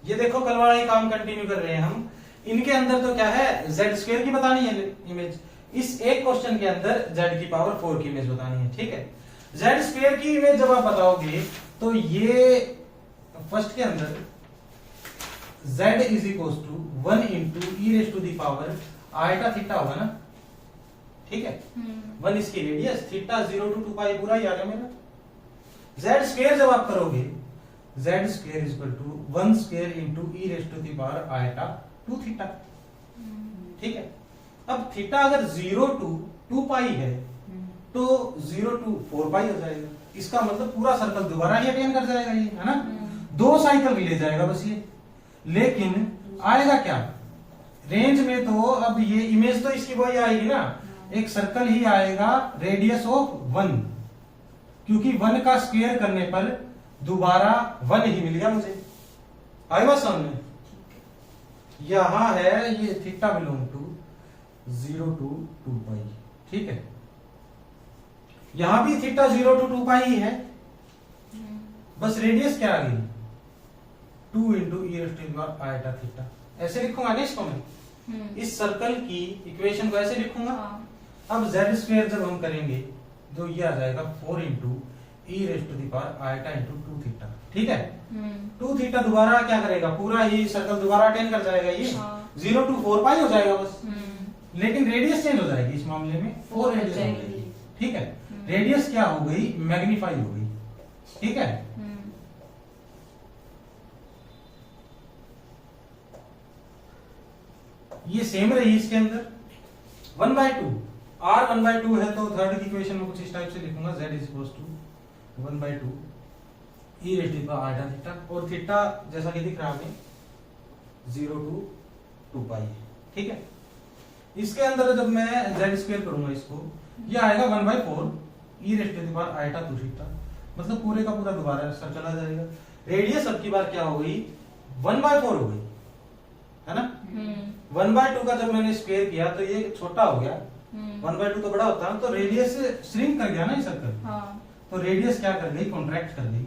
ये देखो कल वाला ही काम कंटिन्यू कर रहे हैं हम। इनके अंदर तो क्या है, जेड स्क्वायर की बतानी है इमेज। इस एक क्वेश्चन के अंदर जेड की पावर 4 की इमेज बतानी है, ठीक है। जेड स्क्वायर की इमेज जब आप बताओगे तो ये फर्स्ट के अंदर z is equal to 1 into e raise to the power iota theta होगा ना, ठीक है। 1 इसकी रेडियस, थीटा 0 to 2 पाई पूरा ही आ गया मेरा। z स्क्वायर जब आप करोगे z square is equal to 1 square into e raise to the power iota 2 theta, ठीक है। अब थीटा अगर 0 to 2 पाई है तो 0 to 4 पाई हो जाएगा। इसका मतलब पूरा सर्कल दोबारा ही अटेन कर जाएगा, ये है ना, 2 साइकिल भी ले जाएगा बस ये। लेकिन आएगा क्या रेंज में, तो अब ये इमेज तो इसकी वही आएगी ना, एक सर्कल ही आएगा रेडियस ऑफ 1, क्योंकि 1 का स्क्वायर करने पर दोबारा 1 ही मिल गया मुझे। आई बात समझ में? यहां है ये थीटा बिलोंग टू 0 to 2 पाई, ठीक है। यहां भी थीटा 0 to 2 पाई ही है, बस रेडियस क्या आ गई 2 into e raise to the power iota theta. ऐसे लिखूंगा ना इसको मैं, इस सर्कल की इक्वेशन को ऐसे लिखूंगा। अब जेड स्क्वायर जब हम करेंगे तो ये आ जाएगा 4 into e raise to the power iota into 2 theta, ठीक है। 2 थीटा दोबारा क्या करेगा, पूरा ही सर्कल दोबारा अटेन कर जाएगा, ये 0 to 4 पाई हो जाएगा बस। लेकिन रेडियस चेंज हो जाएगी इस मामले में, 4 रेडियस हो जाएगी, ठीक है। रेडियस क्या हो गई, मैग्नीफाई हो गई, ठीक है। ये सेम रही इसके अंदर 1/2, r 1/2 है तो थर्ड की इक्वेशन में कुछ इस टाइप से लिखूंगा, z is equal to 1/2 e raise to the power iota theta, और थीटा जैसा कि दिख रहा है 0 to 2 पाई, ठीक है। इसके अंदर जब मैं z स्क्वायर करूंगा इसको, ये आएगा 1/4 e raise to the power iota 2 theta, मतलब पूरे का पूरा दोबारा सब चला जाएगा। रेडियस अब की बार क्या हो गई 1/4 हो गई, है ना। 1/2 का जब मैंने स्क्वायर किया तो ये छोटा हो गया, 1/2 तो बड़ा होता है, तो रेडियस श्रिंक कर गया ना ये सर्कल। हाँ। तो रेडियस क्या कर गई, कॉन्ट्रैक्ट कर गई,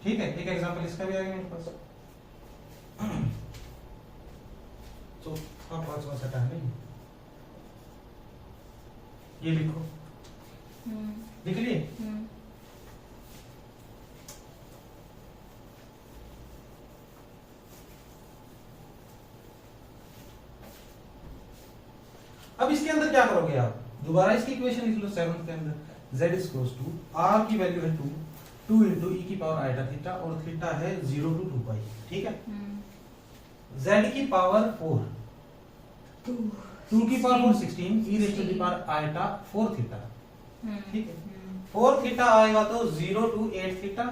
ठीक है। एक एग्जांपल इसका भी आ गया मेरे पास, तो हाँ 5वां सटा नहीं, ये लिखो, लिख लिए। अब इसके अंदर क्या करोगे आप, दोबारा इसकी इक्वेशन लिख लो 7 के अंदर, z is equal to r की वैल्यू है 2 इंटू ई की पावर आयटा थीटा, और थीटा है 0 to 2 पाई, ठीक है। z की पावर 4, 2 की power 4 16 e raise to the power iota 4 theta, ठीक है। 4 थीटा आएगा तो 0 to 8 थीटा,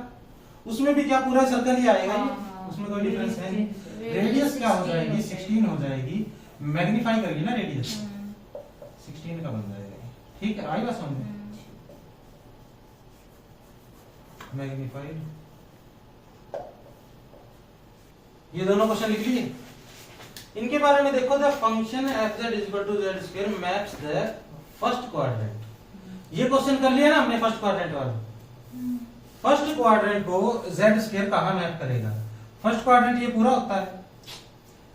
उसमें भी क्या पूरा सर्कल ही आएगा, उसमें कोई डिफरेंस है नहीं। रेडियस क्या हो जाएगी 16 हो जाएगी, मैग्नीफाई करेगी ना रेडियस, 16 का बन जाएगा, ठीक है। आई बात समझ में, मैग्नीफाइड। ये दोनों क्वेश्चन लिख लिए। इनके बारे में देखो, the function fz is equal to z square maps the first quadrant. ये क्वेश्चन कर लिया ना हमने फर्स्ट क्वाड्रेंट वाला। फर्स्ट क्वाड्रेंट को z स्क्वायर कहां मैप करेगा, फर्स्ट क्वाड्रेंट ये पूरा होता है,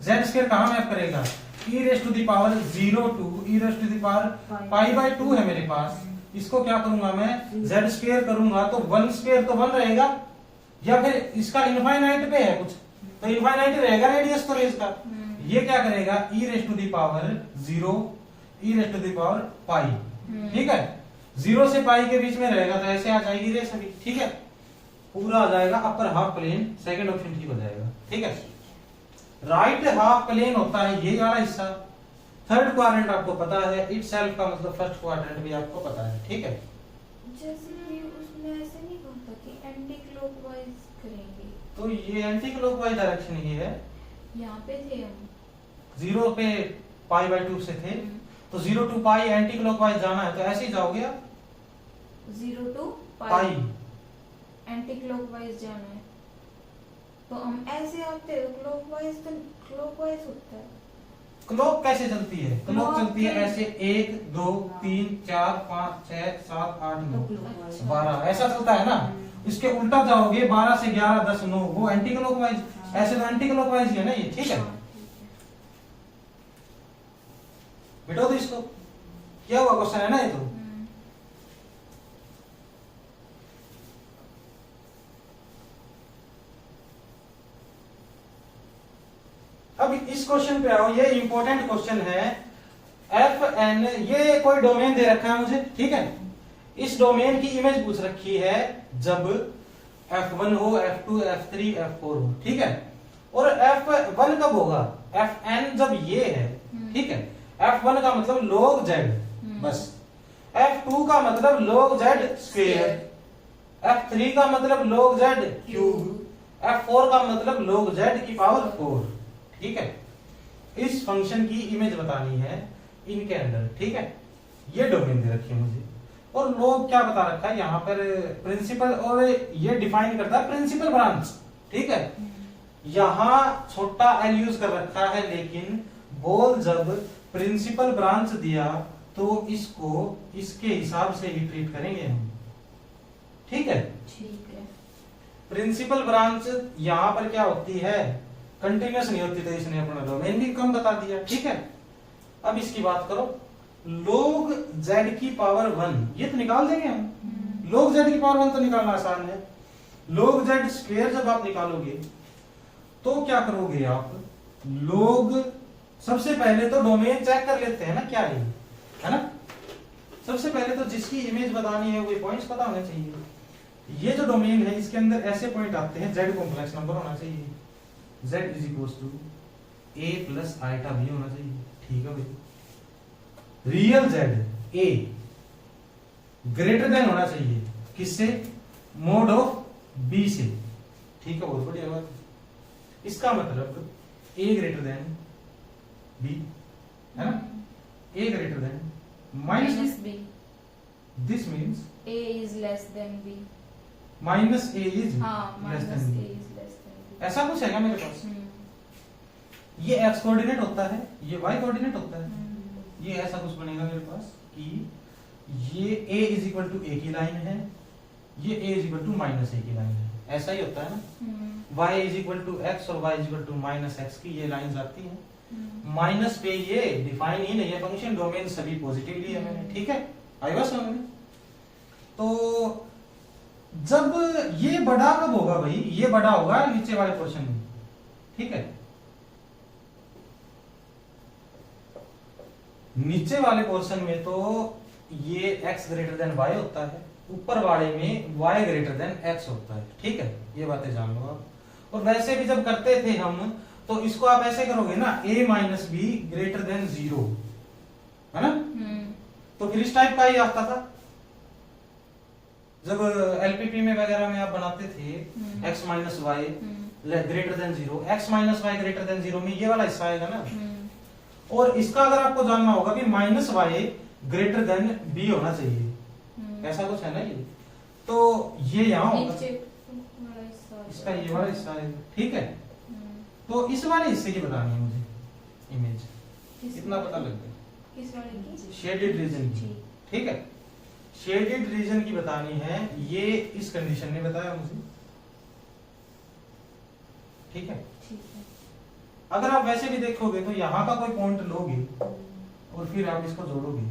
z स्क्वायर कहां मैप करेगा, e raise to the power 0 to e raise to the power π/2 है मेरे पास। इसको क्या करूंगा मैं, z स्क्वायर करूंगा तो 1 स्क्वायर तो 1 रहेगा, या फिर इसका इनफाइनाइट पे है कुछ तो इनफाइनाइट रहेगा रेडियस तो रेज का। ये क्या करेगा e raise to the power 0 e raise to the power pi, ठीक है। 0 से पाई के बीच में रहेगा तो ऐसे आ जाएगी रेस अभी, ठीक है। पूरा आ जाएगा upper half plane, second option ठीक हो जाएगा, ठीक है। राइट हाफ प्लेन होता है ये वाला हिस्सा। थर्ड क्वाड्रेंट आपको पता है, इटसेल्फ का मतलब फर्स्ट क्वाड्रेंट भी आपको पता है, ठीक है। जैसे कि उसमें ऐसे नहीं होता कि एंटी क्लॉकवाइज करेंगे, तो ये एंटी क्लॉकवाइज डायरेक्शन ही है। यहाँ पे थे हम 0 पे π/2 से थे, तो 0 to पाई एंटी क्लॉकवाइज जाना है तो ऐसे ही जाओगे आप, 0 to पाई एंटी क्लॉकवाइज जाना है तो हम ऐसे आते हैं, क्लॉकवाइज तो क्लॉकवाइज होता है। क्लॉक कैसे चलती है, क्लॉक चलती है ऐसे 1 2 3 4 5 6 7 8 9 12 ऐसा चलता है ना। इसके उल्टा जाओगे 12 से 11 10 9 वो एंटी क्लॉकवाइज, ऐसे तो एंटी क्लॉकवाइज है ना ये, ठीक है। हाँ, ठीक है। मिटो दो इसको, क्या हुआ क्वेश्चन है ना ये तो। अब इस क्वेश्चन पे आओ, ये इंपॉर्टेंट क्वेश्चन है। एफ एन, ये कोई डोमेन दे रखा है मुझे, ठीक है। इस डोमेन की इमेज पूछ रखी है जब F1 हो, F2, F3, F4 हो, ठीक है। और F1 कब होगा? Fn जब ये है, ठीक है। F1 का मतलब log z, बस। F2 का मतलब log z स्क्वायर, F3 का मतलब log z क्यूब, F4 का मतलब log z की पावर 4, ठीक है। इस फंक्शन की इमेज बतानी है इनके अंदर, ठीक है। ये डोमेन दे रखी है मुझे, और लोग क्या बता रखा है यहाँ पर प्रिंसिपल, और ये डिफाइन करता है प्रिंसिपल ब्रांच, ठीक है। यहाँ छोटा एल यूज कर रखा है, लेकिन बोल जब प्रिंसिपल ब्रांच दिया तो इसको इसके हिसाब से ही ट्रीट करेंगे हम, ठीक है। ठीक है। प्रिंसिपल ब्रांच यहाँ पर क्या होती है, कंटिन्यूस नहीं होती, तो इसने अपना डोमेन भी कम बता दिया, ठीक है। अब इसकी बात करो, log z की पावर 1, ये तो निकाल देंगे हम। log z की पावर 1 तो निकालना आसान है। log z स्क्वायर जब आप निकालोगे तो क्या करोगे आप, log, सबसे पहले तो डोमेन चेक कर लेते हैं ना क्या है ना। सबसे पहले तो जिसकी इमेज बतानी है वो पॉइंट्स पता होने चाहिए। ये जो डोमेन है इसके अंदर ऐसे पॉइंट आते हैं, z कॉम्प्लेक्स नंबर होना चाहिए, z is equals to a plus iota भी होना चाहिए, ठीक है भाई। Real z a greater than होना चाहिए किससे, मोड ऑफ b से, ठीक है। बहुत बढ़िया बात। इसका मतलब a ग्रेटर देन b, है ना, a greater than minus b, this means a is less than b, minus a is हाँ, less minus than a b। is less than b। ऐसा कुछ है क्या मेरे पास? ये x कोऑर्डिनेट होता है, ये y कोऑर्डिनेट होता है, ये ऐसा कुछ बनेगा मेरे पास कि ये a is equal to a की लाइन है, ये a is equal to minus a की लाइन है, ऐसा ही होता है ना। y is equal to x और y is equal to minus x की ये लाइंस आती हैं। माइनस पे ये डिफाइन ही नहीं है फंक्शन, डोमेन सभी पॉजिटिव लिया मैंने, ठीक है। आई बात समझ में? तो जब ये बड़ा कब होगा भाई, ये बड़ा होगा नीचे वाले पोर्शन में, ठीक है। नीचे वाले पोर्शन में तो ये x ग्रेटर देन y होता है, ऊपर वाले में y ग्रेटर देन x होता है, ठीक है। ये बातें जान लो आप। और वैसे भी जब करते थे हम तो इसको आप ऐसे करोगे ना, a minus be greater than 0, है ना। तो फिर इस टाइप का ही आता था जब एलपीपी में वगैरह में आप बनाते थे, x minus y greater than 0, x minus y greater than 0 में ये वाला हिस्सा आएगा ना। और इसका अगर आपको जानना होगा कि minus y greater than b होना चाहिए, ऐसा कुछ है ना ये, तो ये यहाँ होगा, इसका ये वाला हिस्सा है, ठीक है। तो इस वाले हिस्से की बतानी है मुझे इमेज, इतना पता लग गया। किस वाले की? शेडेड रीजन की, ठीक है। शेडेड रीजन की बतानी है, ये इस कंडीशन ने बताया मुझे, ठीक है। ठीक है। अगर आप वैसे भी देखोगे तो यहाँ का कोई पॉइंट लोगे और फिर आप इसको जोड़ोगे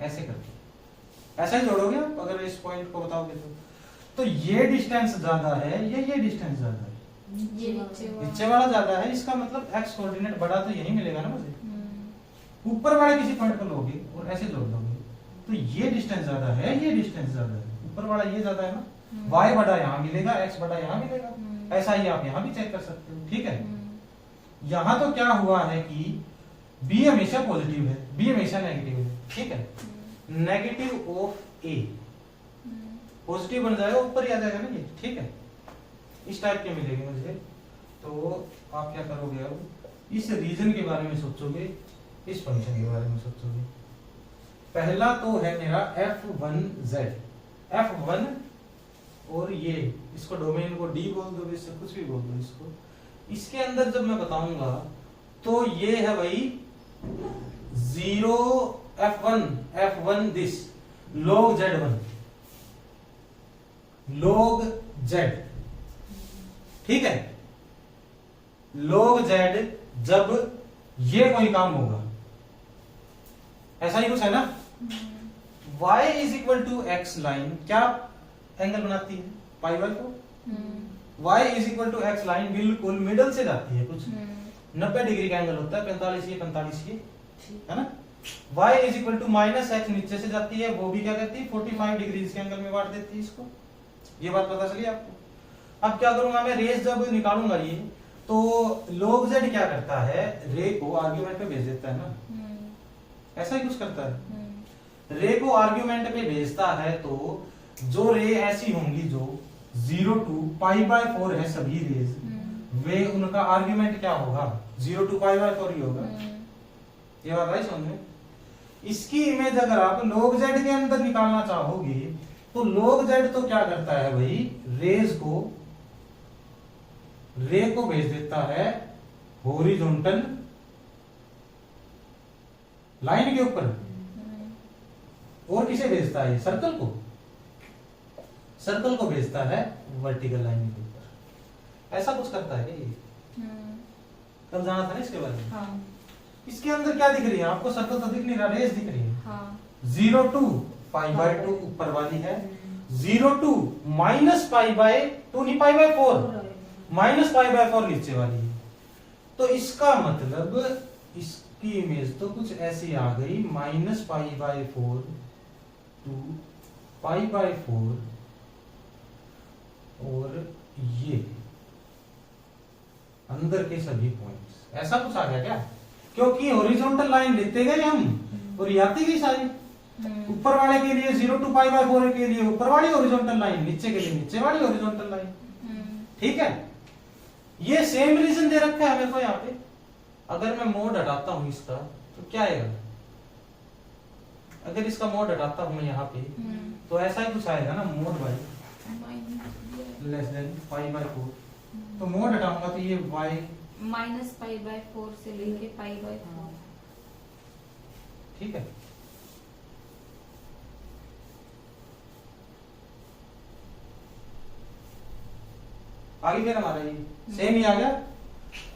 ऐसे करके, ऐसा ही जोड़ोगे आप अगर इस पॉइंट को बताओगे तो ये डिस्टेंस ज्यादा है, ये डिस्टेंस ज्यादा है, ये नीचे वाला ज्यादा है, इसका मतलब x कोऑर्डिनेट बड़ा तो यही मिलेगा ना मुझे। ऊपर वाले किसी पॉइंट को लोगे और ऐसे जोड़ दोगे तो ये डिस्टेंस ज्यादा है, ये डिस्टेंस ज्यादा है, ऊपर वाला ये ज्यादा है ना, y बड़ा यहाँ मिलेगा, x बड़ा यहाँ मिलेगा, ऐसा ही आप यहाँ भी चेक कर सकते हो, ठीक है। यहाँ तो क्या हुआ है कि b हमेशा पॉजिटिव है, b हमेशा नेगेटिव है, ठीक है। नेगेटिव ऑफ a पॉजिटिव बन जाएगा, ऊपर ही आ जाएगा ना ये, ठीक है। इस टाइप के मिलेंगे मुझे, तो आप क्या करोगे, अब इस रीजन के बारे में सोचोगे, इस फंक्शन के बारे में सोचोगे। पहला तो है मेरा f1z, f1, और ये इसको डोमेन को d बोल दो, इससे कुछ भी बोल दो इसको। इसके अंदर जब मैं बताऊंगा तो ये है भाई 0 f1 this log z1, log z, ठीक है, log z जब ये कोई काम होगा, ऐसा ही कुछ है ना। y is equal to x line क्या एंगल बनाती है, pi by 4। y is equal to x line बिल्कुल मिडल से जाती है, कुछ 90 डिग्री का एंगल होता है, 45 ये 45 ये, है ना। y is equal to minus x नीचे से जाती है, वो भी क्या करती है 45 डिग्री के एंगल में बांट देती है इसको। ये बात पता चली आपको। अब क्या करूंगा मैं, रेस जब निकालूंगा ये, तो log z क्या करता है, रे को आर्ग्यूमेंट पे भेज देता है ना, ऐसा ही कुछ करता है। रे को आर्ग्यूमेंट पे भेजता है तो जो रे ऐसी होंगी जो 0 to पाई बाय 4 है सभी रेज, वे उनका आर्ग्यूमेंट क्या होगा 0 to पाई बाय 4 ही होगा। ये बात आई समझ में। इसकी इमेज अगर आप log z के अंदर निकालना चाहोगे तो log z तो क्या करता है भाई, रे को भेज देता है हॉरिजॉन्टल लाइन के ऊपर, और किसे भेजता है, सर्कल को भेजता है वर्टिकल लाइन के ऊपर। ऐसा कुछ करता है ये, कल जाना था ना इसके बारे में। हाँ। इसके अंदर क्या दिख रही है आपको, सर्कल तो दिख नहीं रहा, रेस दिख रही है। हाँ। 0 to पाई बाय 2 ऊपर वाली है, 0 to माइनस पाई बाय 2 नहीं पाई बाय 4, माइनस पाई बाय 4 नीचे वाली है। तो इसका मतलब इसकी इमेज तो कुछ ऐसी आ गई, minus pi by 4 to pi by 4, और ये अंदर के सभी पॉइंट्स, ऐसा कुछ आ गया क्या, क्योंकि हॉरिजॉन्टल लाइन लेते गए हम और ये आती गई सारी। ऊपर वाले के लिए 0 to पाई बाय 4 के लिए ऊपर वाली हॉरिजॉन्टल लाइन, नीचे के लिए नीचे वाली हॉरिजॉन्टल लाइन, ठीक है। ये सेम रीजन दे रखा है मेरे को यहाँ पे। अगर मैं मोड हटाता हूं इसका तो क्या आएगा, अगर इसका मोड हटाता हूं मैं यहाँ पे तो ऐसा ही कुछ आएगा ना, mode by less than pi by 4। तो मोड हटाऊंगा तो ये y माइनस पाई बाय 4 से लेके पाई बाय 4, ठीक है। आगे फिर हमारा ये सेम ही आ गया,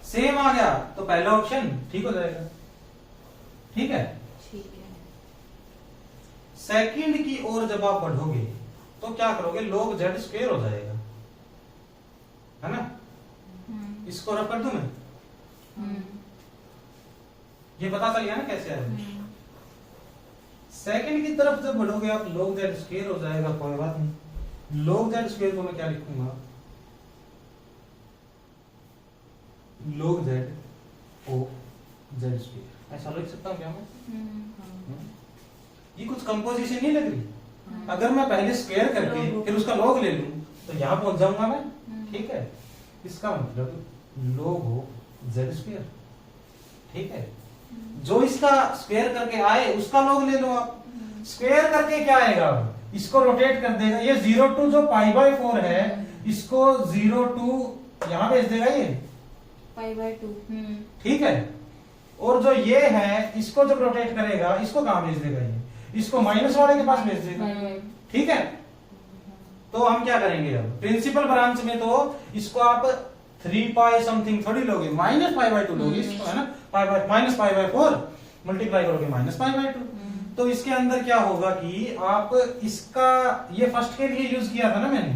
सेम आ गया तो पहला ऑप्शन ठीक हो जाएगा, ठीक है। ठीक है। सेकंड की ओर जब आप बढ़ोगे तो क्या करोगे, log z स्क्वायर हो जाएगा, है ना। इसको रफ कर दूं मैं, ये पता चल गया ना कैसे आएगा। सेकंड की तरफ जब बढ़ोगे आप log z स्क्वायर हो जाएगा, कोई बात नहीं। log z स्क्वायर को मैं क्या लिखूंगा, log z o z square, ऐसा लिख सकता हूं क्या मैं। ये कुछ कंपोजिशन नहीं लग रही। अगर मैं पहले स्क्वायर करके फिर उसका log ले लूं तो यहां पहुंच जाऊंगा मैं, ठीक है। इसका मतलब log o z स्क्वायर, ठीक है। जो इसका स्क्वायर करके आए उसका log ले लो आप। स्क्वायर करके क्या आएगा, इसको रोटेट कर देगा, ये 0 to जो पाई बाय 4 है इसको 0 to यहां भेज देगा ये पाई बाय 2, ठीक है। और जो ये है इसको जब रोटेट करेगा इसको कहां भेज देगा, ये इसको माइनस वाले के पास भेज देगा, ठीक है। तो हम क्या करेंगे अब, प्रिंसिपल ब्रांच में तो इसको आप 3 पाई समथिंग थोड़ी लोगे, माइनस पाई बाय 2 लोगे इसको, है ना। Pi by minus pi by 4 multiply करोगे माइनस पाई बाय 2। तो इसके अंदर क्या होगा कि आप इसका, ये फर्स्ट के लिए यूज किया था ना मैंने,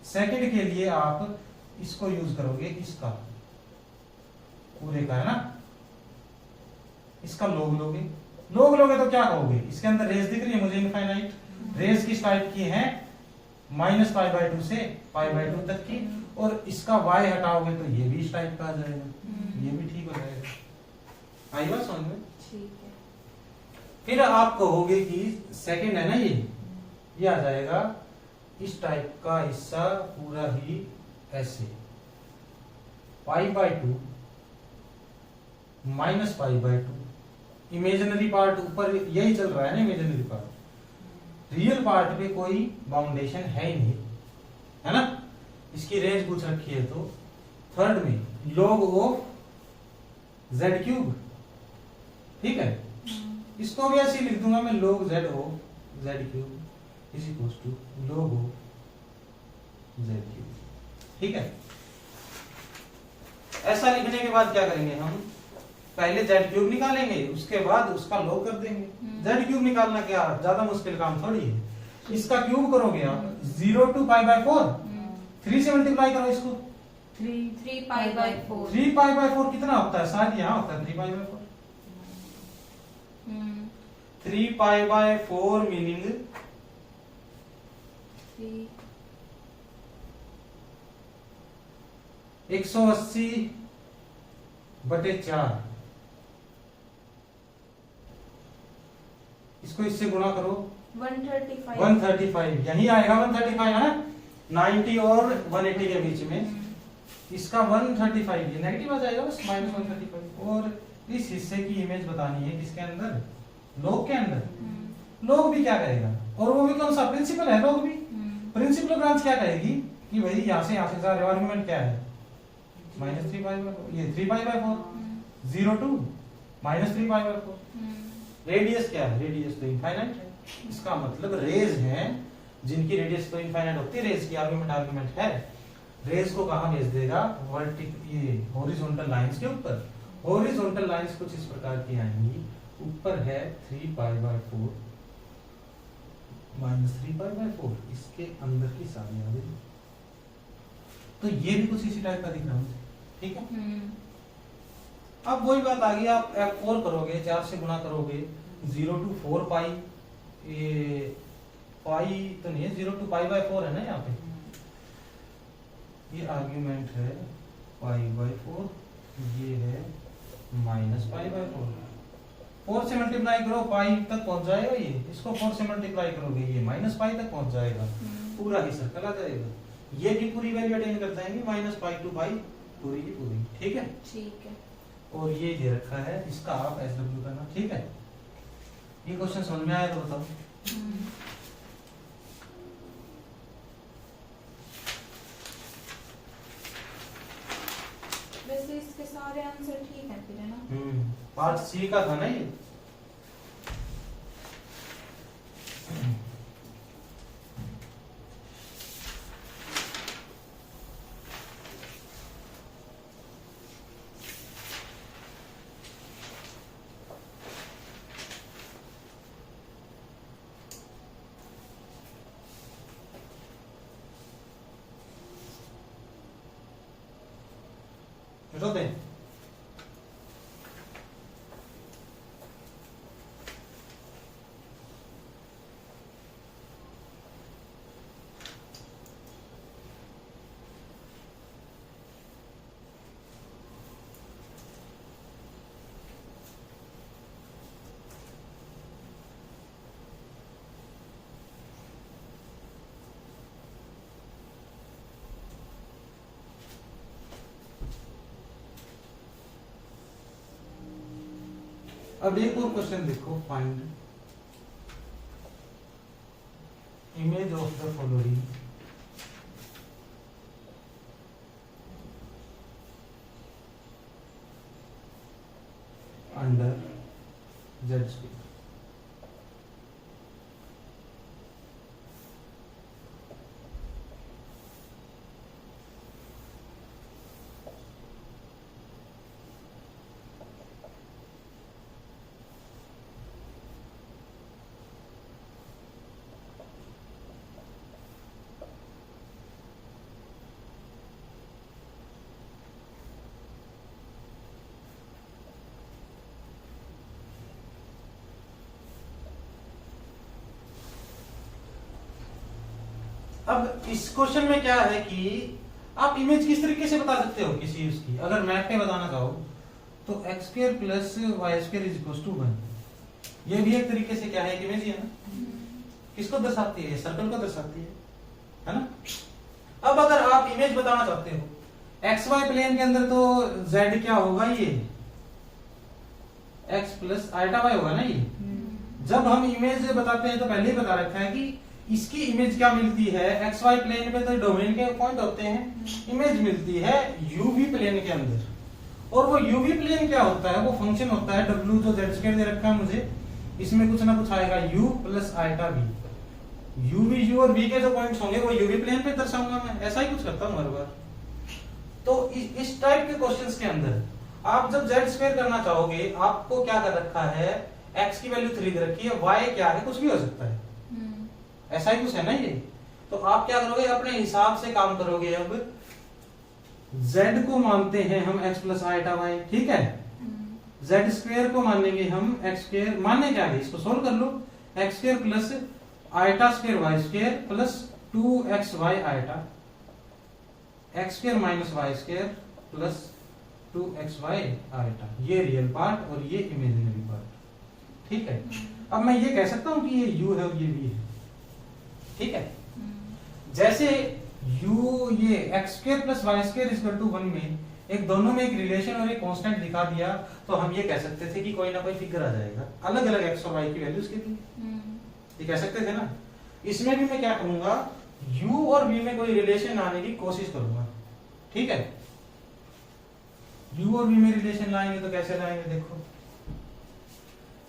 सेकंड के लिए आप इसको यूज करोगे, इसका पूरे का, है ना। इसका log लोगे, log लोगे तो क्या कहोगे, इसके अंदर रेस दिख रही है मुझे इनफाइनाइट, रेस किस टाइप की है, माइनस पाई बाय 2 से पाई बाय 2 तक की, और इसका y हटाओगे तो ये भी इस टाइप का आ जाएगा, ये भी ठीक हो जाएगा। आई बात समझ में, ठीक है। फिर आप कहोगे कि सेकंड है ना, ये आ जाएगा इस टाइप का हिस्सा पूरा ही ऐसे, पाई by 2 minus pi by 2, imaginary part ऊपर यही चल रहा है ना, इमेजिनरी पार्ट, रियल पार्ट पे कोई बाउंडेशन है ही नहीं, है ना। इसकी रेंज पूछ रखी है तो थर्ड में log ऑफ z क्यूब, ठीक है। इसको भी ऐसे लिख दूंगा मैं, log z of z cube is equal to log of z cube, ठीक है। ऐसा लिखने के बाद क्या करेंगे हम, पहले जेड क्यूब निकालेंगे, उसके बाद उसका लॉग कर देंगे। जेड क्यूब निकालना क्या ज्यादा मुश्किल काम थोड़ी है, इसका क्यूब करोगे आप 0 to पाई बाय 4, 3 से मल्टीप्लाई करो इसको, 3 पाई बाय 4, 3 पाई बाय 4 कितना होता है, शायद यहाँ होता है 3 pi by 4, 3 pi by 4 meaning 180 बटे 4, इसको इससे गुणा करो 135, यही आएगा 135 है ना, 90 और 180 के बीच में, इसका 135 ये नेगेटिव आ जाएगा बस, -135। और इस हिस्से की इमेज बतानी है किसके अंदर, लॉग के अंदर। लॉग भी क्या करेगा, और वो भी कौन सा प्रिंसिपल है, लॉग भी प्रिंसिपल ब्रांच क्या कहेगी कि भाई यहाँ से जा रहे आर्गुमेंट क्या है, -3 पाई बाय 4, ये 3 pi by 4, 0 to -3 pi by 4। Radius क्या है, रेडियस तो इनफाइनाइट है, इसका मतलब रेज है जिनकी रेडियस तो इनफाइनाइट होती है, रेज की आर्गुमेंट है, रेज को कहां भेज देगा, ये हॉरिजॉन्टल लाइंस के ऊपर। हॉरिजॉन्टल लाइंस कुछ इस प्रकार की आएंगी, ऊपर है 3 पाई बाय 4 -3 पाई बाय 4, इसके अंदर की सारी आ गई, तो ये भी कुछ इसी टाइप का दिख रहा है, ठीक है। अब वही बात आ गई, आप F4 करोगे, 4 से गुणा करोगे, 0 to 4 पाई, ये पाई तो नहीं है, 0 to पाई बाय 4 है ना यहाँ पे, ये आर्ग्यूमेंट है पाई बाय 4, ये है -पाई बाय 4, 4 से मल्टीप्लाई करो पाई तक पहुंच जाएगा, ये इसको 4 से मल्टीप्लाई करोगे ये -पाई तक पहुंच जाएगा, पूरा ही सर्कल आ जाएगा, ये भी पूरी वैल्यू अटेन कर जाएंगे, -पाई to पाई पूरी की पूरी, ठीक है। ठीक है, और ये दे रखा है, इसका आप SW करना, ठीक है। ये क्वेश्चन समझ में आया तो बताओ। वैसे इसके सारे आंसर ठीक है फिर, है ना। पार्ट सी का था ना ये। मिटो दे, अब एक और क्वेश्चन देखो, find image of the following under Z square. अब इस क्वेश्चन में क्या है कि आप इमेज किस तरीके से बता सकते हो किसी उसकी, अगर मैप पे बताना चाहो तो x² plus y² is equal to 1, ये भी एक तरीके से क्या है, एक इमेज ही है ना, किसको दर्शाती है, सर्कल को दर्शाती है ना। अब अगर आप इमेज बताना चाहते हो xy प्लेन के अंदर, तो z क्या होगा, ये x प्लस आइटा y होगा ना। ये जब हम इमेज बताते हैं तो पहले ही बता रखा है कि इसकी इमेज क्या मिलती है, एक्स वाई प्लेन पे तो डोमेन के पॉइंट होते हैं, इमेज मिलती है यूवी प्लेन के अंदर। और वो यूवी प्लेन क्या होता है, वो फंक्शन होता है w, जो z स्क्वायर दे रखा है मुझे, इसमें कुछ ना कुछ आएगा u plus iota v, u v u और वी के जो पॉइंट्स होंगे वो यूवी प्लेन पे दर्शाऊंगा मैं, ऐसा ही कुछ करता हूँ हर बार। तो इस टाइप के क्वेश्चंस के अंदर आप जब जेड स्क्वायर करना चाहोगे, आपको क्या कर रखा है, एक्स की वैल्यू 3 दे रखी है, वाई क्या है, कुछ भी हो सकता है, ऐसा ही कुछ है ना ये। तो आप क्या करोगे, अपने हिसाब से काम करोगे। अब z को मानते हैं हम x प्लस आइटा वाई, ठीक है, z स्क्वायर को मानेंगे हम x स्क्वायर, मानने क्या है, इसको सोल्व कर लो, x square plus iota square y square plus 2xy iota, x square minus y square plus 2xy iota, ये रियल पार्ट और ये इमेजिनरी पार्ट, ठीक है। अब मैं ये कह सकता हूं कि ये u है और ये v है, ठीक है। जैसे u ये x square plus y square equal to 1 में एक दोनों में एक रिलेशन और एक कांस्टेंट दिखा दिया, तो हम ये कह सकते थे कि कोई ना कोई फिगर आ जाएगा अलग अलग x और y की वैल्यूज के लिए, ये कह सकते थे ना। इसमें भी मैं क्या करूंगा, u और v में कोई रिलेशन आने की कोशिश करूंगा, ठीक है। u और v में रिलेशन लाएंगे तो कैसे लाएंगे, देखो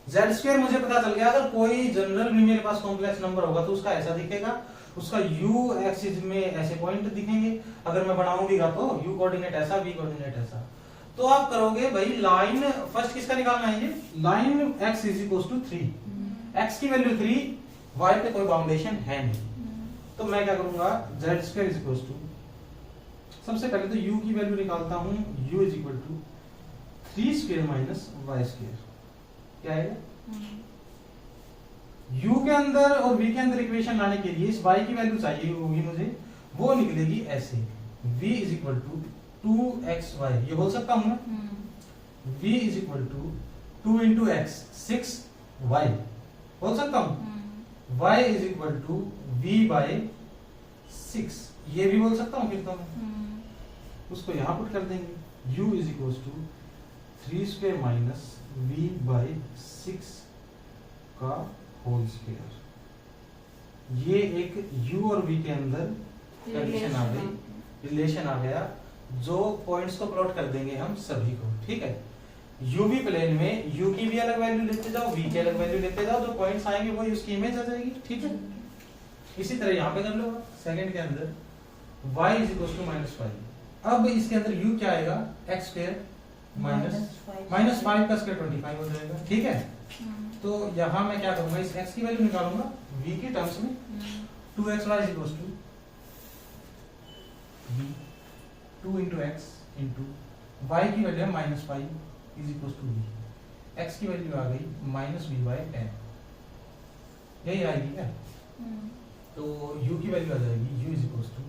z स्क्वायर मुझे पता चल गया, अगर कोई जनरल भी मेरे पास कॉम्प्लेक्स नंबर होगा तो उसका ऐसा दिखेगा, उसका u एक्सिस में ऐसे पॉइंट दिखेंगे, अगर मैं बनाऊंगा तो u कोऑर्डिनेट ऐसा, v कोऑर्डिनेट ऐसा। तो आप करोगे भाई लाइन फर्स्ट किसका निकालना है, ये line x is equal to 3, x की वैल्यू 3, y पे कोई बाउंडेशन है नहीं, तो मैं क्या करूंगा, z square is equal to, सबसे पहले तो u की वैल्यू निकालता हूं, u is equal to 3 square minus y square, क्या है u के अंदर और v के अंदर इक्वेशन लाने के लिए इस y की वैल्यू चाहिए होगी मुझे, वो निकलेगी ऐसे, v is equal to 2xy, ये बोल सकता हूं मैं, v is equal to 2 into x 6y, बोल सकता हूं, y is equal to v by 6, ये भी बोल सकता हूं, फिर तो उसको यहां पुट कर देंगे, u is equal to 3 square minus v by 6 का होल स्क्वायर, ये एक u और v के अंदर कंडीशन आ गई, रिलेशन आ गया, जो पॉइंट्स को प्लॉट कर देंगे हम सभी को, ठीक है। यूवी प्लेन में u की भी अलग वैल्यू लेते जाओ, v की अलग वैल्यू लेते जाओ, जो पॉइंट्स आएंगे वही उसकी इमेज आ जाएगी, ठीक है। इसी तरह यहाँ पे कर लो सेकंड के अंदर y इज इक्वल टू -5, अब इसके अंदर u क्या आएगा, x स्क्वायर माइनस 5 का स्क्वायर 25 हो जाएगा, ठीक है। तो यहाँ मैं क्या करूंगा, इस x की वैल्यू निकालूंगा v के टर्म्स में, 2xy is equal to v 2 into x into y की वैल्यू है -5 is equal to v, x की वैल्यू आ गई -v/10, यही आएगी क्या, तो u की वैल्यू आ जाएगी u is equal to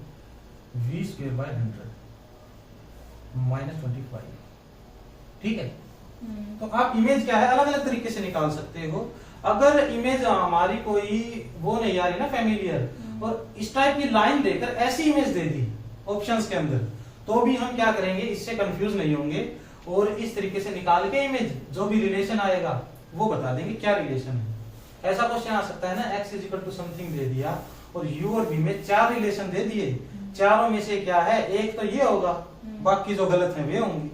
v square by 100 -25, ठीक है। तो आप इमेज क्या है अलग अलग तरीके से निकाल सकते हो, अगर इमेज हमारी कोई वो नहीं आ रही ना फैमिलियर, और इस टाइप की लाइन देकर ऐसी इमेज दे दी ऑप्शंस के अंदर, तो भी हम क्या करेंगे, इससे कंफ्यूज नहीं होंगे और इस तरीके से निकाल के इमेज जो भी रिलेशन आएगा वो बता देंगे क्या रिलेशन है। ऐसा क्वेश्चन आ सकता है ना, x is equal to something दे दिया और u और v में 4 रिलेशन दे दिए, चारों में से क्या है, एक तो ये होगा, बाकी जो गलत है वे होंगे,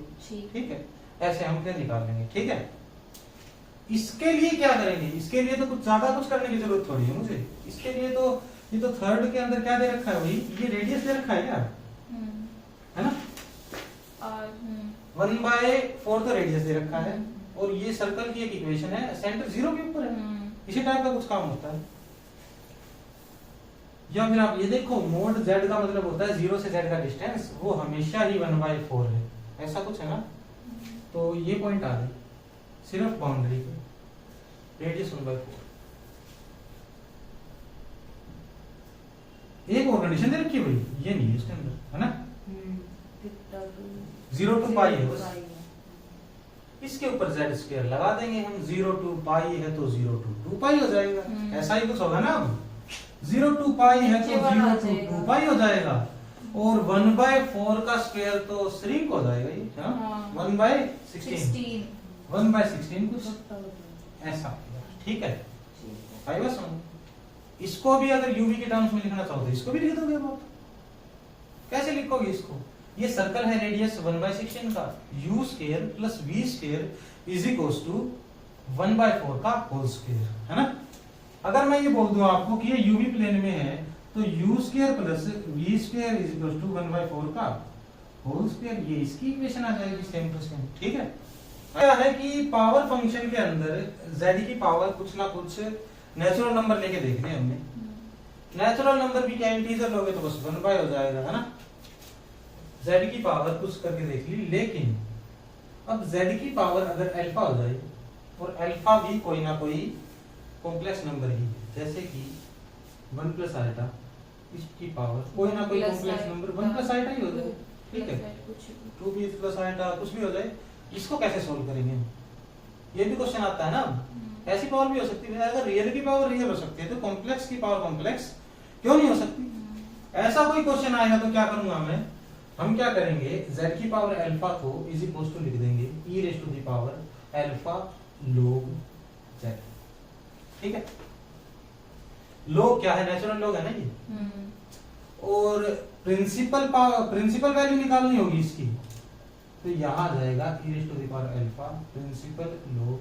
ठीक है। ऐसे हम फिर निकाल लेंगे, ठीक है। इसके लिए क्या करेंगे, इसके लिए तो कुछ ज्यादा कुछ करने की जरूरत थोड़ी है मुझे, इसके लिए तो ये तो थर्ड के अंदर क्या दे रखा है भाई, ये रेडियस दे रखा है क्या, है ना, 1/4 तो रेडियस दे रखा है, और ये सर्कल की एक इक्वेशन है, सेंटर 0 के ऊपर है, इसी टाइप का कुछ काम होता है। या फिर आप ये देखो, मोड z का मतलब होता है 0 से z का डिस्टेंस, वो हमेशा ही 1/4 है, ऐसा कुछ है ना। तो ये पॉइंट आ गई सिर्फ बाउंड्री पे, रेडियस 1/4। एक और कंडीशन दे रखी है भाई, ये नहीं है इसके अंदर, है ना, 0 to पाई है बस, इसके ऊपर z स्क्वायर लगा देंगे हम, 0 to पाई है तो 0 to 2 पाई हो जाएगा, ऐसा ही कुछ होगा ना। अब 0 to पाई है तो 0 to 2 पाई हो जाएगा, और 1/4 का स्क्वायर तो श्रिंक हो जाएगा ये, 1/16 1/16 कुछ ऐसा, ठीक है। आई बस इसको भी अगर यूवी के टर्म्स में लिखना चाहो तो इसको भी लिख दोगे आप, कैसे लिखोगे इसको, ये सर्कल है रेडियस 1/16 का, u square plus v square is equal to 1/4 का होल स्क्वायर, है ना। अगर मैं ये बोल दूं आपको कि ये यूवी प्लेन में है तो u square plus v square is equal to 1/4 का होल स्क्वायर, ये इसकी इक्वेशन आ जाएगी सेम टू सेम। ठीक है, क्या है कि पावर फंक्शन के अंदर z की पावर कुछ ना कुछ नेचुरल नंबर लेके देखने हमने। नेचुरल नंबर भी क्या इंटीजर लोगे तो बस 1 बाय हो जाएगा, है ना। z की पावर कुछ करके देख ली, लेकिन अब z की पावर अगर अल्फा हो जाए और अल्फा भी कोई ना कोई कॉम्प्लेक्स नंबर ही है, जैसे कि 1 प्लस आइटा, इसकी पावर कोई ना कोई कॉम्प्लेक्स नंबर 1 प्लस आइटा ही हो जाए, ठीक है, 2b प्लस आइटा कुछ भी हो जाए, इसको कैसे सोल्व करेंगे? ये भी क्वेश्चन आता है ना। ऐसी पावर भी हो सकती है, अगर रियल की पावर रियल हो सकती है तो कॉम्प्लेक्स की पावर कॉम्प्लेक्स क्यों नहीं हो सकती? ऐसा कोई क्वेश्चन आएगा तो क्या करूंगा मैं, हम क्या करेंगे, z की पावर अल्फा को इज इक्वल टू लिख देंगे e raise to the power alpha log z। ठीक है, log क्या है, नेचुरल log है ना ये। और प्रिंसिपल वैल्यू निकालनी होगी इसकी, तो यहां आ जाएगा e raise to the power alpha principal log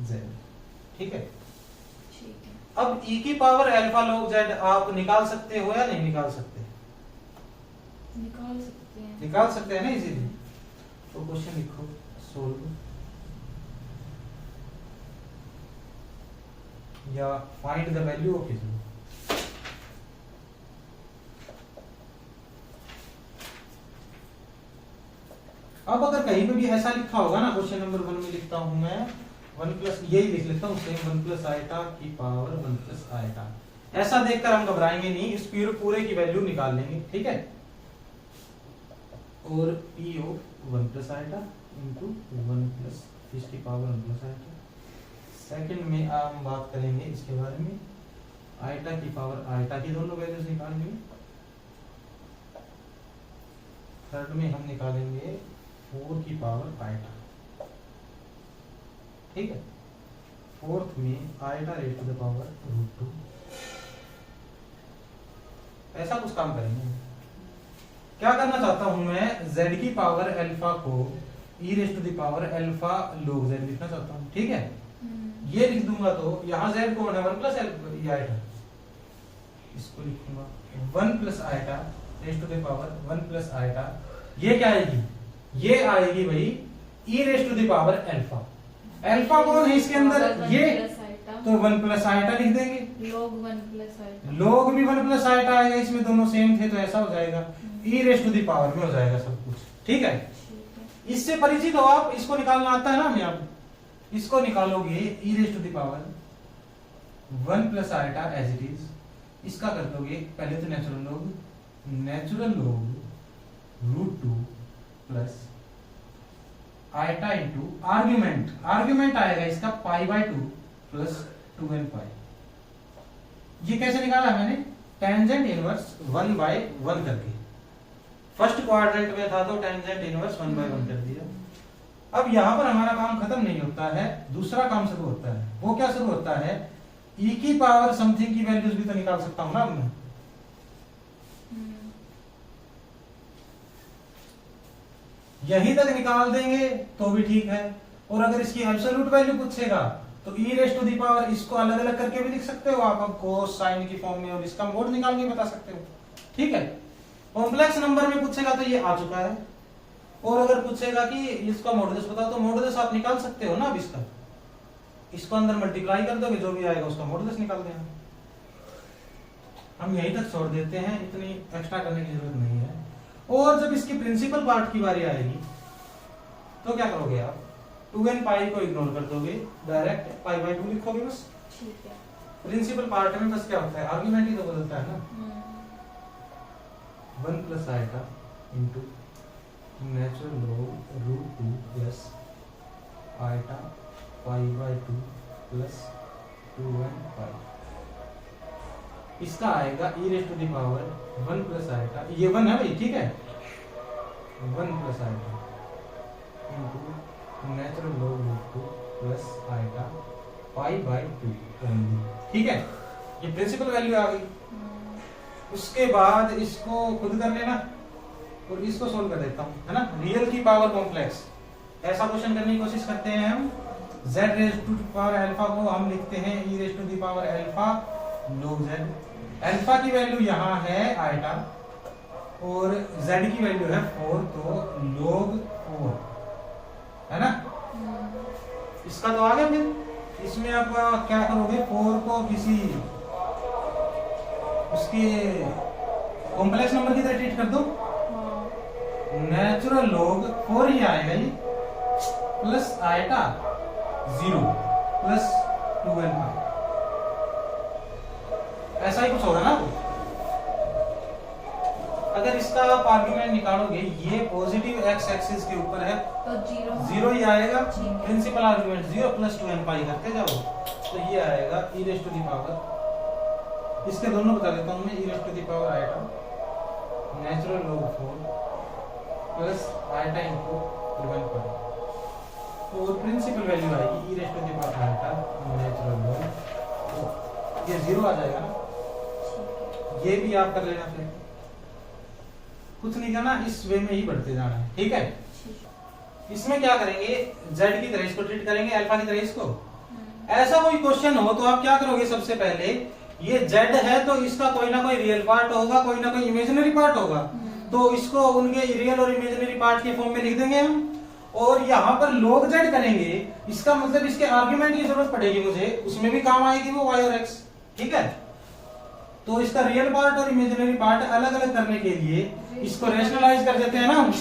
z। ठीक है, अब e की पावर अल्फा log z आप निकाल सकते हो या नहीं निकाल सकते? निकाल सकते हैं ना इजीली। तो क्वेश्चन लिखो सोल्व या find the value of is. अब अगर कहीं पे भी ऐसा लिखा होगा ना, क्वेश्चन नंबर 1 में लिखता हूं मैं 1 प्लस, यही लिख लेता हूं सेम 1 प्लस आइटा की पावर 1 प्लस आइटा, ऐसा देखकर हम घबराएंगे नहीं, इस पूरे की वैल्यू निकाल लेंगे। ठीक है, और p of 1 plus iota into 1 plus इसकी पावर 1 प्लस आइटा। सेकंड में हम बात करेंगे इसके बारे में, आइटा की पावर आइटा की दोनों वैल्यूज निकालेंगे। थर्ड में हम निकालेंगे 4 की पावर आइटा। ठीक है, फोर्थ में iota raise to the power √2। ऐसा कुछ काम करेंगे। क्या करना चाहता हूं मैं, z की पावर अल्फा को e raise to the power alpha log z लिखना चाहता हूं। ठीक है, ये लिख दूंगा तो यहाँ z कौन है, 1 प्लस आइटा, इसको लिखूंगा 1 plus iota raise to the power 1 plus iota. ये क्या आएगी, ये आएगी भाई e raise to the power alpha. Alpha कौन है इसके अंदर, ये, तो 1 प्लस आइटा लिख देंगे, log 1 प्लस आइटा, log भी 1 प्लस आइटा आएगा, इसमें दोनों सेम थे तो ऐसा हो जाएगा, e raise to the power में हो जाएगा सब कुछ। ठीक है, इससे परिचित हो आप, इसको निकालना आता है ना हमें। आप इसको निकालोगे e raise to the power 1 plus iota as it is, इसका कर दोगे पहले तो natural log √2 plus iota into argument आएगा इसका π/2 प्लस 2n पाई। ये कैसे निकाला मैंने, टेंजेंट इनवर्स 1/1 करके, फर्स्ट क्वाड्रेंट में था तो टेंजेंट इनवर्स 1/1 कर दिया। अब यहां पर हमारा काम खत्म नहीं होता है, दूसरा काम शुरू होता है। वो क्या शुरू होता है, e की पावर समथिंग की वैल्यूज भी तो निकाल सकता हूं ना अब मैं। यहीं तक निकाल देंगे तो भी ठीक है, और अगर इसकी एब्सोल्यूट वैल्यू पूछेगा तो e raise to the power, इसको अलग अलग करके भी लिख सकते हो आप, अब कोस साइन की फॉर्म में, और इसका मोड निकाल के बता सकते हो। ठीक है, कॉम्प्लेक्स नंबर में पूछेगा तो ये आ चुका है, और अगर पूछेगा कि इसका मॉडुलस बताओ तो मॉडुलस आप निकाल सकते हो ना। अब इसको अंदर मल्टीप्लाई कर दोगे, जो भी आएगा उसका मॉडुलस निकाल देना। हम यहीं तक छोड़ देते हैं, इतनी एक्स्ट्रा करने की जरूरत नहीं है। और जब इसकी प्रिंसिपल पार्ट की बारी आएगी तो क्या करोगे आप, 2n पाई को इग्नोर कर दोगे, डायरेक्ट π/2 लिखोगे बस। ठीक है, प्रिंसिपल पार्ट में बस क्या होता है, आर्गुमेंट ही तो बदलता है ना। 1 plus iota into natural log √2 plus iota π/2 plus 2n pi. इसका आएगा e raise to the power 1 plus iota, ये 1 है भाई, ठीक है, 1 plus iota into natural log √2 plus iota π/2 only. ठीक है, ये प्रिंसिपल वैल्यू आ गई। उसके बाद इसको खुद कर लेना और इसको सोल्व कर देता हूं, है ना। रियल की पावर कॉम्प्लेक्स, ऐसा क्वेश्चन करने की कोशिश करते हैं हम। z raise to power alpha को हम लिखते हैं e raise to the power alpha log z। Alpha की वैल्यू यहाँ है आइटा और z की वैल्यू है 4, तो log 4 है ना। इसका तो आ गया। फिर इसमें आप क्या करोगे, 4 को किसी उसके कॉम्प्लेक्स नंबर की तरह ट्रीट कर दो। नेचुरल log 4 ही आएगा ये, प्लस आइटा 0 प्लस 2 अल्फा, ऐसा ही कुछ होगा ना। अगर इसका आप आर्गुमेंट निकालोगे, ये पॉजिटिव एक्स एक्सिस के ऊपर है तो जीरो ही आएगा। ठीक है। Principal argument 0 plus 2 n pi करते जाओ, तो ये आएगा e raise to the power, इसके दोनों बता देता हूं मैं, e raise to the power iota natural log 4 plus iota into 1 pi, और प्रिंसिपल वैल्यू आएगी e raise to the power iota natural log 4। ये 0 आ जाएगा ना। ये भी आप कर लेना, फिर कुछ नहीं करना, इस वे में ही बढ़ते जाना है, ठीक है। इसमें क्या करेंगे, z की तरह इसको ट्रीट करेंगे, अल्फा की तरह इसको। ऐसा कोई क्वेश्चन हो तो आप क्या करोगे, सबसे पहले ये z है तो इसका कोई ना कोई रियल पार्ट होगा, कोई ना कोई इमेजिनरी पार्ट होगा, तो इसको उनके रियल और इमेजिनरी पार्ट के फॉर्म में लिख देंगे हम। और यहाँ पर log z करेंगे, इसका मतलब इसके आर्ग्यूमेंट की जरूरत पड़ेगी मुझे, उसमें भी काम आएगी वो y और x, ठीक है। तो इसका रियल पार्ट और इमेजिनरी पार्ट अलग अलग करने के लिए इसको रैशनलाइज कर देते हैं ना।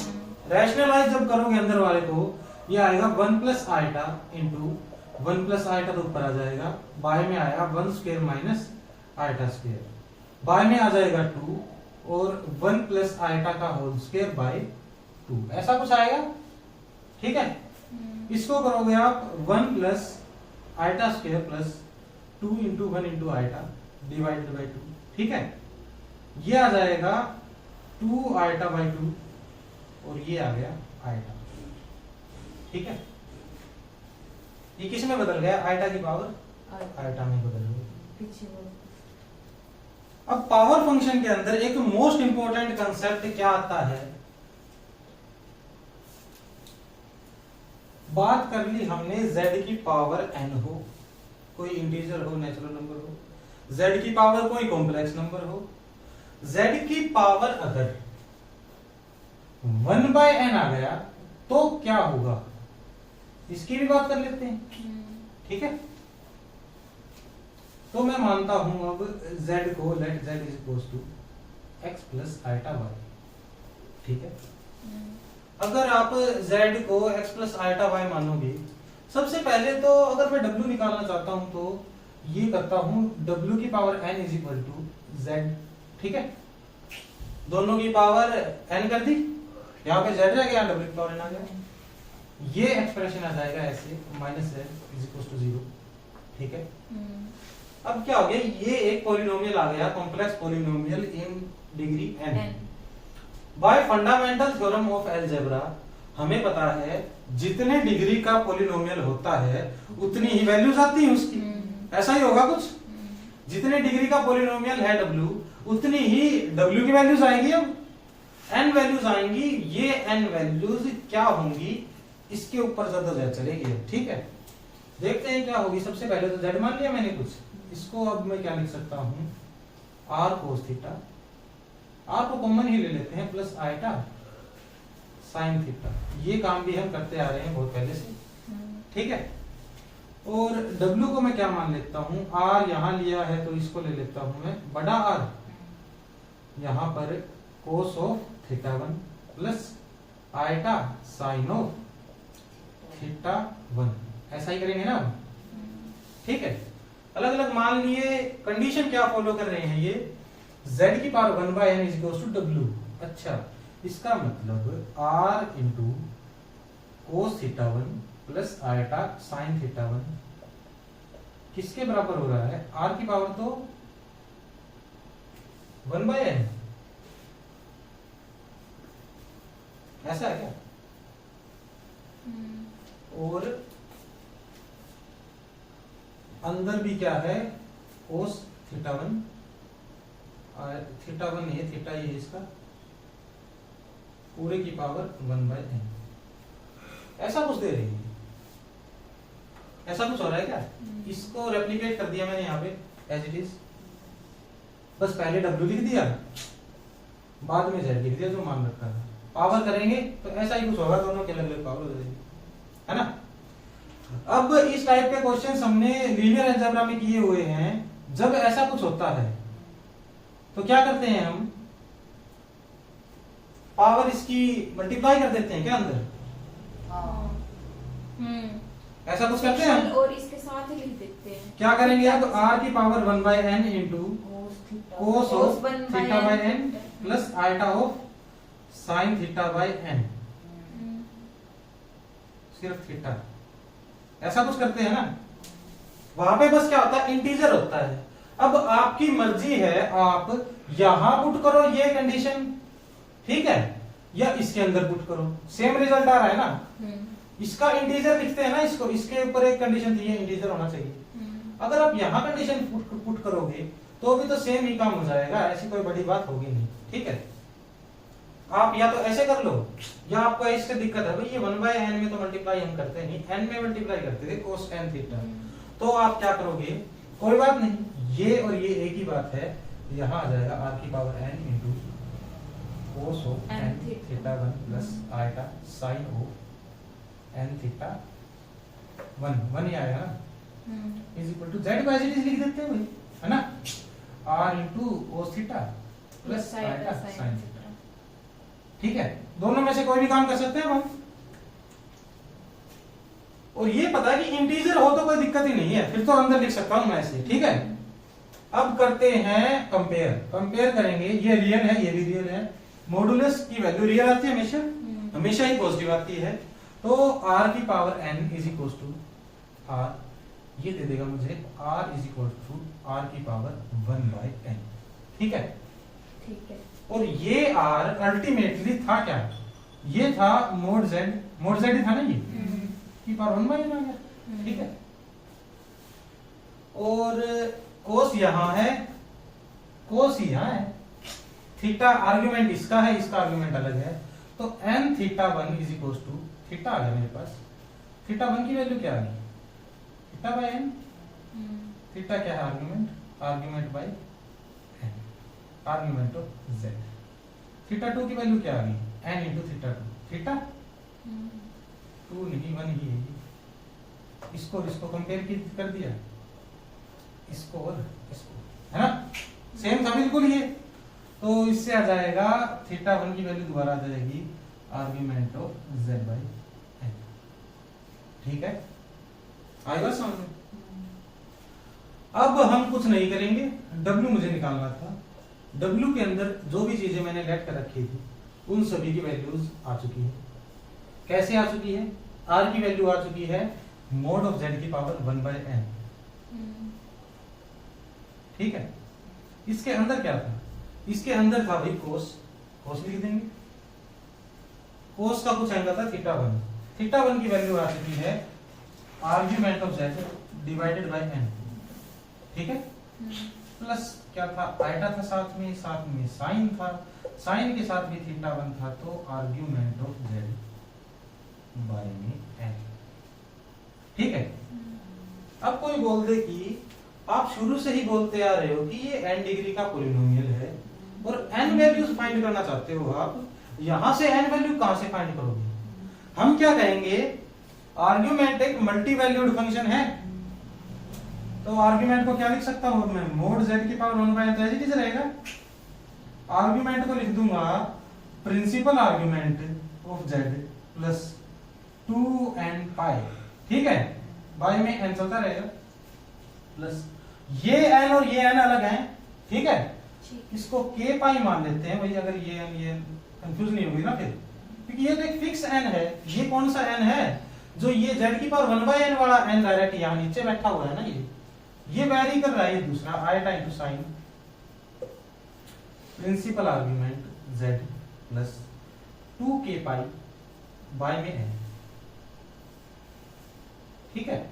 रैशनलाइज जब करोगे अंदर वाले को, ये आएगा 1 plus iota into 1 plus iota तो ऊपर आ जाएगा, बाय में आया 1 स्क्वायर माइनस आइटा स्क्वायर, बाय में आ जाएगा 2 और 1 प्लस आइटा का होल स्क्वायर बाय 2, ऐसा कुछ आएगा, ठीक है। इसको करोगे आप 1 plus iota square plus 2 into 1 into iota divided by 2, ठीक है। ये आ जाएगा 2 आइटा बाय 2 और ये आ गया आइटा, ठीक है। ये किस में बदल गया, आइटा की पावर आइटा में बदल गई। अब पावर फंक्शन के अंदर एक मोस्ट इंपॉर्टेंट कंसेप्ट क्या आता है, बात कर ली हमने z की पावर n हो, कोई इंटीजर हो, नेचुरल नंबर हो, z की पावर कोई कॉम्प्लेक्स नंबर हो, z की पावर अगर 1/n आ गया तो क्या होगा, इसकी भी बात कर लेते हैं, ठीक है। तो मैं मानता हूं अब z को, let z is equal to x plus iota y, ठीक है। अगर आप z को x प्लस आइटा y मानोगे, सबसे पहले तो अगर मैं w निकालना चाहता हूं तो ये करता हूं w की power n is equal to z, ठीक है। दोनों की पावर n कर दी, यहाँ पे z रह गया, w की पावर n आ गया, ये एक्सप्रेशन आ जाएगा ऐसे minus z is equal to 0, ठीक है। अब क्या हो गया, ये एक पॉलिनोमियल आ गया, complex polynomial in degree n। Bye fundamental theorem of algebra हमें पता है जितने डिग्री का पॉलिनोमियल होता है उतनी ही वैल्यूज आती हैं उसकी, ऐसा ही होगा कुछ। जितने डिग्री का पॉलिनोमियल है w, उतनी ही w की वैल्यूज आएंगी। अब n वैल्यूज आएंगी, ये n वैल्यूज क्या होंगी, इसके ऊपर ज्यादा चलेगी, ठीक है। देखते हैं क्या होगी। सबसे पहले तो z मान लिया मैंने कुछ, इसको अब मैं क्या लिख सकता हूं, r cos थीटा, r को कॉमन ही ले लेते हैं, प्लस आइटा साइन थीटा। ये काम भी हम करते आ रहे हैं बहुत पहले से, ठीक है। और w को मैं क्या मान लेता हूं, r यहां लिया है तो इसको ले लेता हूं मैं बड़ा R, यहां पर cos of theta 1 plus iota sine of theta 1, ऐसा ही करेंगे ना, ठीक है। अलग अलग मान लिए, कंडीशन क्या फॉलो कर रहे हैं, ये z की power 1/n is equal to w। अच्छा, इसका मतलब r into cos theta 1 plus iota sine theta 1 किसके बराबर हो रहा है, r की पावर तो 1/n, ऐसा है क्या। और अंदर भी क्या है, कोस थीटा 1, थीटा 1 है, थीटा ये इसका पूरे की पावर 1/n, ऐसा कुछ दे रही है। ऐसा कुछ हो रहा है क्या? इसको रेप्लिकेट कर दिया मैंने यहाँ पे एज इट इज, बस पहले W लिख दिया, बाद में Z लिख दिया जो मान रखा था। पावर करेंगे तो ऐसा ही कुछ होगा, दोनों के अलग अलग पावर हो जाएगी, है ना। अब इस टाइप के क्वेश्चंस हमने लीनियर अलजेब्रा में किए हुए हैं। जब ऐसा कुछ होता है तो क्या करते हैं हम, पावर इसकी मल्टीप्लाई कर देते हैं क्या अंदर, ऐसा कुछ करते हैं हम? और इसके साथ ही लिख देते हैं। क्या करेंगे अब, r की power 1/n into cos of theta by n plus iota of sine theta by n, सिर्फ थीटा, ऐसा कुछ करते हैं ना। वहां पे बस क्या होता है, इंटीजर होता है। अब आपकी मर्जी है, आप यहां पुट करो ये कंडीशन, ठीक है, या इसके अंदर पुट करो, सेम रिजल्ट आ रहा है ना। इसका इंटीजर लिखते हैं ना, इसको, इसके ऊपर एक कंडीशन दी है, इंटीजर होना चाहिए। अगर आप यहाँ कंडीशन पुट करोगे तो भी तो सेम ही काम हो जाएगा, ऐसी कोई बड़ी बात होगी नहीं, ठीक है। आप या तो ऐसे कर लो, या आपको इससे दिक्कत है भाई ये 1/n में तो मल्टीप्लाई हम करते नहीं, n में मल्टीप्लाई करते थे cos n थीटा, तो आप क्या करोगे, कोई बात नहीं, ये और ये एक ही बात है, यहाँ आ जाएगा r की power n into cos of n theta 1 plus iota sine of n theta 1 ही आएगा ना, is equal to z by z लिख देते हैं भाई, है ना, r into cos theta plus iota sine theta, ठीक है। दोनों में से कोई भी काम कर सकते हैं हम, और ये पता है कि इंटीजर हो तो कोई दिक्कत ही नहीं है, फिर तो अंदर लिख सकता हूं मैं ऐसे, ठीक है। अब करते हैं कंपेयर, कंपेयर करेंगे, ये रियल है ये भी रियल है, मॉडुलस की वैल्यू रियल आती है हमेशा, हमेशा ही पॉजिटिव आती है, तो r की power n is equal to r, ये दे देगा मुझे r is equal to r की पावर 1/n, ठीक है, ठीक है। और ये r अल्टीमेटली था क्या, ये था मोड z ही था ना, ये की पावर 1/n आ गया, ठीक है। और कोस यहां है, कोस यहां है, थीटा आर्गुमेंट इसका है, इसका आर्गुमेंट अलग है, तो n theta 1 is equal to theta आ गया मेरे पास, थीटा 1 की वैल्यू क्या आ गई, थीटा बाय n, थीटा क्या है argument, argument by n, argument of z, theta 2 की वैल्यू क्या आ गई, n इंटू थीटा 2, थीटा 2 नहीं 1 ही है, इसको और इसको कंपेयर कर दिया, इसको और इसको, है ना, सेम था बिल्कुल ये, तो इससे आ जाएगा थीटा 1 की वैल्यू दोबारा आ जाएगी argument of z by n, ठीक है, आएगा समझ में। अब हम कुछ नहीं करेंगे, w मुझे निकालना था, w के अंदर जो भी चीजें मैंने लेट कर रखी थी उन सभी की वैल्यूज आ चुकी है, कैसे आ चुकी है, r की वैल्यू आ चुकी है मोड ऑफ z की पावर 1/n, ठीक है। इसके अंदर क्या था, इसके अंदर था भाई कोस, कोस लिख देंगे, कोस का कुछ एंगल था थीटा 1, थीटा 1 की वैल्यू आ चुकी है argument of z divided by n, ठीक है, प्लस क्या था आइटा था, साथ में साइन था, साइन के साथ भी थीटा 1 था, तो आर्गुमेंट ऑफ z बाय में n, ठीक है। अब कोई बोल दे कि आप शुरू से ही बोलते आ रहे हो कि ये n डिग्री का पॉलिनोमियल है और n वैल्यूज फाइंड करना चाहते हो आप, यहां से n वैल्यू कहां से फाइंड करोगे, हम क्या कहेंगे, आर्गुमेंट एक मल्टी वैल्यूड फंक्शन है, तो आर्गुमेंट को क्या लिख सकता हूं मैं, मोड z की पावर 1/n, तो ऐसे कैसे रहेगा, आर्गुमेंट को लिख दूंगा principal argument of z plus 2n pi, ठीक है, बाय में n चलता रहेगा, प्लस ये n और ये n अलग हैं, ठीक है, इसको k पाई मान लेते हैं भाई, अगर ये n ये कंफ्यूज नहीं होगी ना फिर, क्योंकि ये तो एक फिक्स n है, ये कौन सा n है, जो ये z की पावर 1/n वाला n डायरेक्ट यहाँ नीचे बैठा हुआ है ना, ये वैरी कर रहा है, ये दूसरा iota into sine principal argument z plus 2k pi by में n, ठीक है।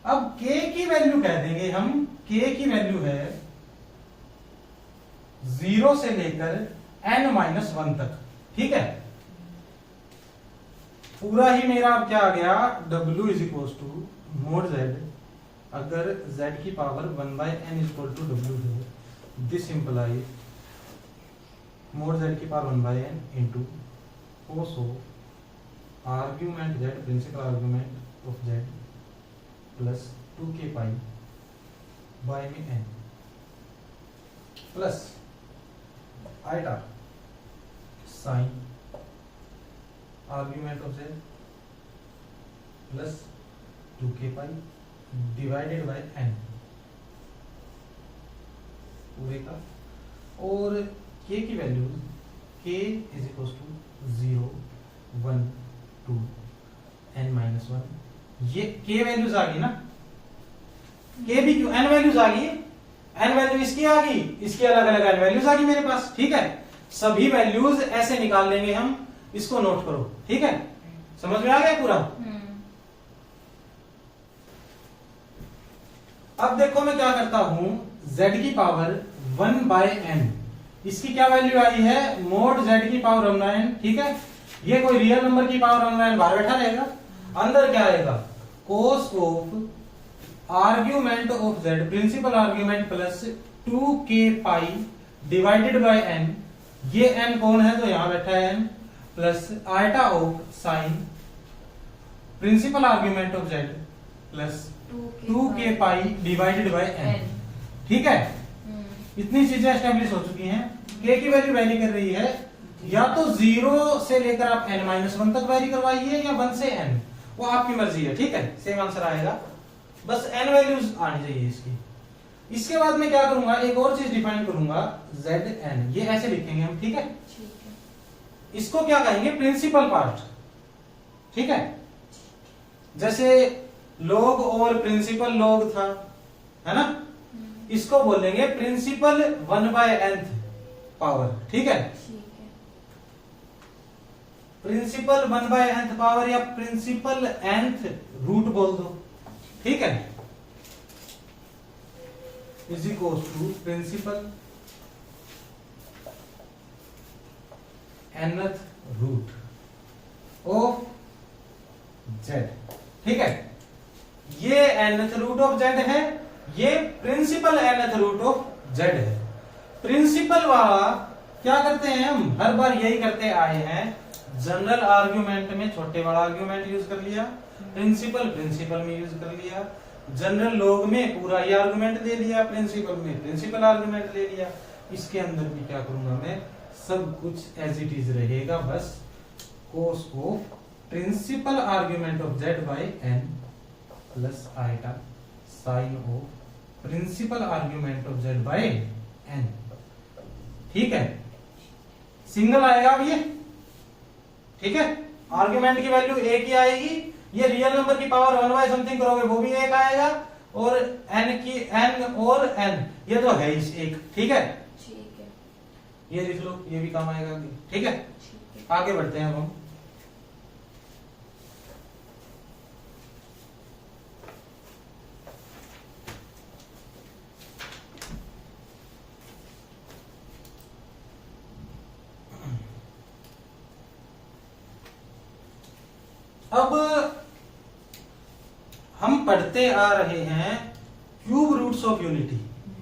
अब k की वैल्यू कह देंगे हम, k की वैल्यू है 0 से लेकर n-1 तक, ठीक है। पूरा ही मेरा अब क्या आ गया, w is equal to mod z अगर z की power 1/n equal to w है, दिस इंप्लाइज मोड z की power 1/n into cos of argument z, principal argument of z plus 2k pi by में n plus iota sine argument of z plus 2k pi divided by n पूरे का, और k की value k is equal to 0 1 2 n minus 1, ये k values आ गई ना, k भी क्यों, n वैल्यूज आ गई, n वैल्यू इसकी आ गई, इसकी अलग अलग n वैल्यूज आ गई मेरे पास, ठीक है। सभी वैल्यूज ऐसे निकाल लेंगे हम, इसको नोट करो, ठीक है, समझ में आ गया पूरा। अब देखो मैं क्या करता हूं, z की पावर 1/n, इसकी क्या वैल्यू आई है, मोड z की पावर 1/n, ठीक है। ये कोई रियल नंबर की पावर 1/n बाहर बैठा रहेगा, अंदर क्या आएगा, cos of argument of z, principal argument plus 2k pi divided by n, ये n कौन है, तो यहां बैठा है n, plus iota of sine principal argument of z plus 2k pi divided by n, ठीक है। इतनी चीजें एस्टेब्लिश हो चुकी हैं। k की वैल्यू वैरी कर रही है, या तो 0 से लेकर आप n-1 तक वैरी करवाइए, या 1 से n, वो आपकी मर्जी है, ठीक है, सेम आंसर आएगा, बस n वैल्यूज आनी चाहिए इसकी। इसके बाद मैं क्या करूंगा, एक और चीज डिफाइन करूंगा, zn, ये ऐसे लिखेंगे हम, ठीक है। इसको क्या कहेंगे, प्रिंसिपल पार्ट, ठीक है। जैसे लॉग और प्रिंसिपल लॉग था, है ना, इसको बोलेंगे प्रिंसिपल 1/nth पावर, ठीक है। प्रिंसिपल 1/nth पावर या प्रिंसिपल nth रूट बोल दो, ठीक है, is equal to principal nth root of z, ठीक है। ये nth रूट ऑफ z है, ये principal nth root of z है। प्रिंसिपल वाला क्या करते हैं हम, हर बार यही करते आए हैं, जनरल आर्ग्यूमेंट में छोटे वाला आर्ग्यूमेंट यूज कर लिया, प्रिंसिपल प्रिंसिपल में यूज कर लिया, जनरल लॉग में पूरा ये आर्गुमेंट दे लिया, प्रिंसिपल में प्रिंसिपल आर्गुमेंट ले लिया। इसके अंदर भी क्या करूंगा मैं, सब कुछ एज इट इज रहेगा, बस cos of principal argument of z by n plus iota sine of principal argument of z by n, ठीक है। सिंगल आएगा अब ये, ठीक है, आर्गुमेंट की वैल्यू एक ही आएगी, ये रियल नंबर की पावर 1 समथिंग करोगे वो भी एक आएगा, और n की n और n ये तो है ही एक, ठीक है, ये लिख लो, ये भी काम आएगा, ठीक है। आगे बढ़ते हैं अब हम। अब हम पढ़ते आ रहे हैं क्यूब रूट्स ऑफ यूनिटी,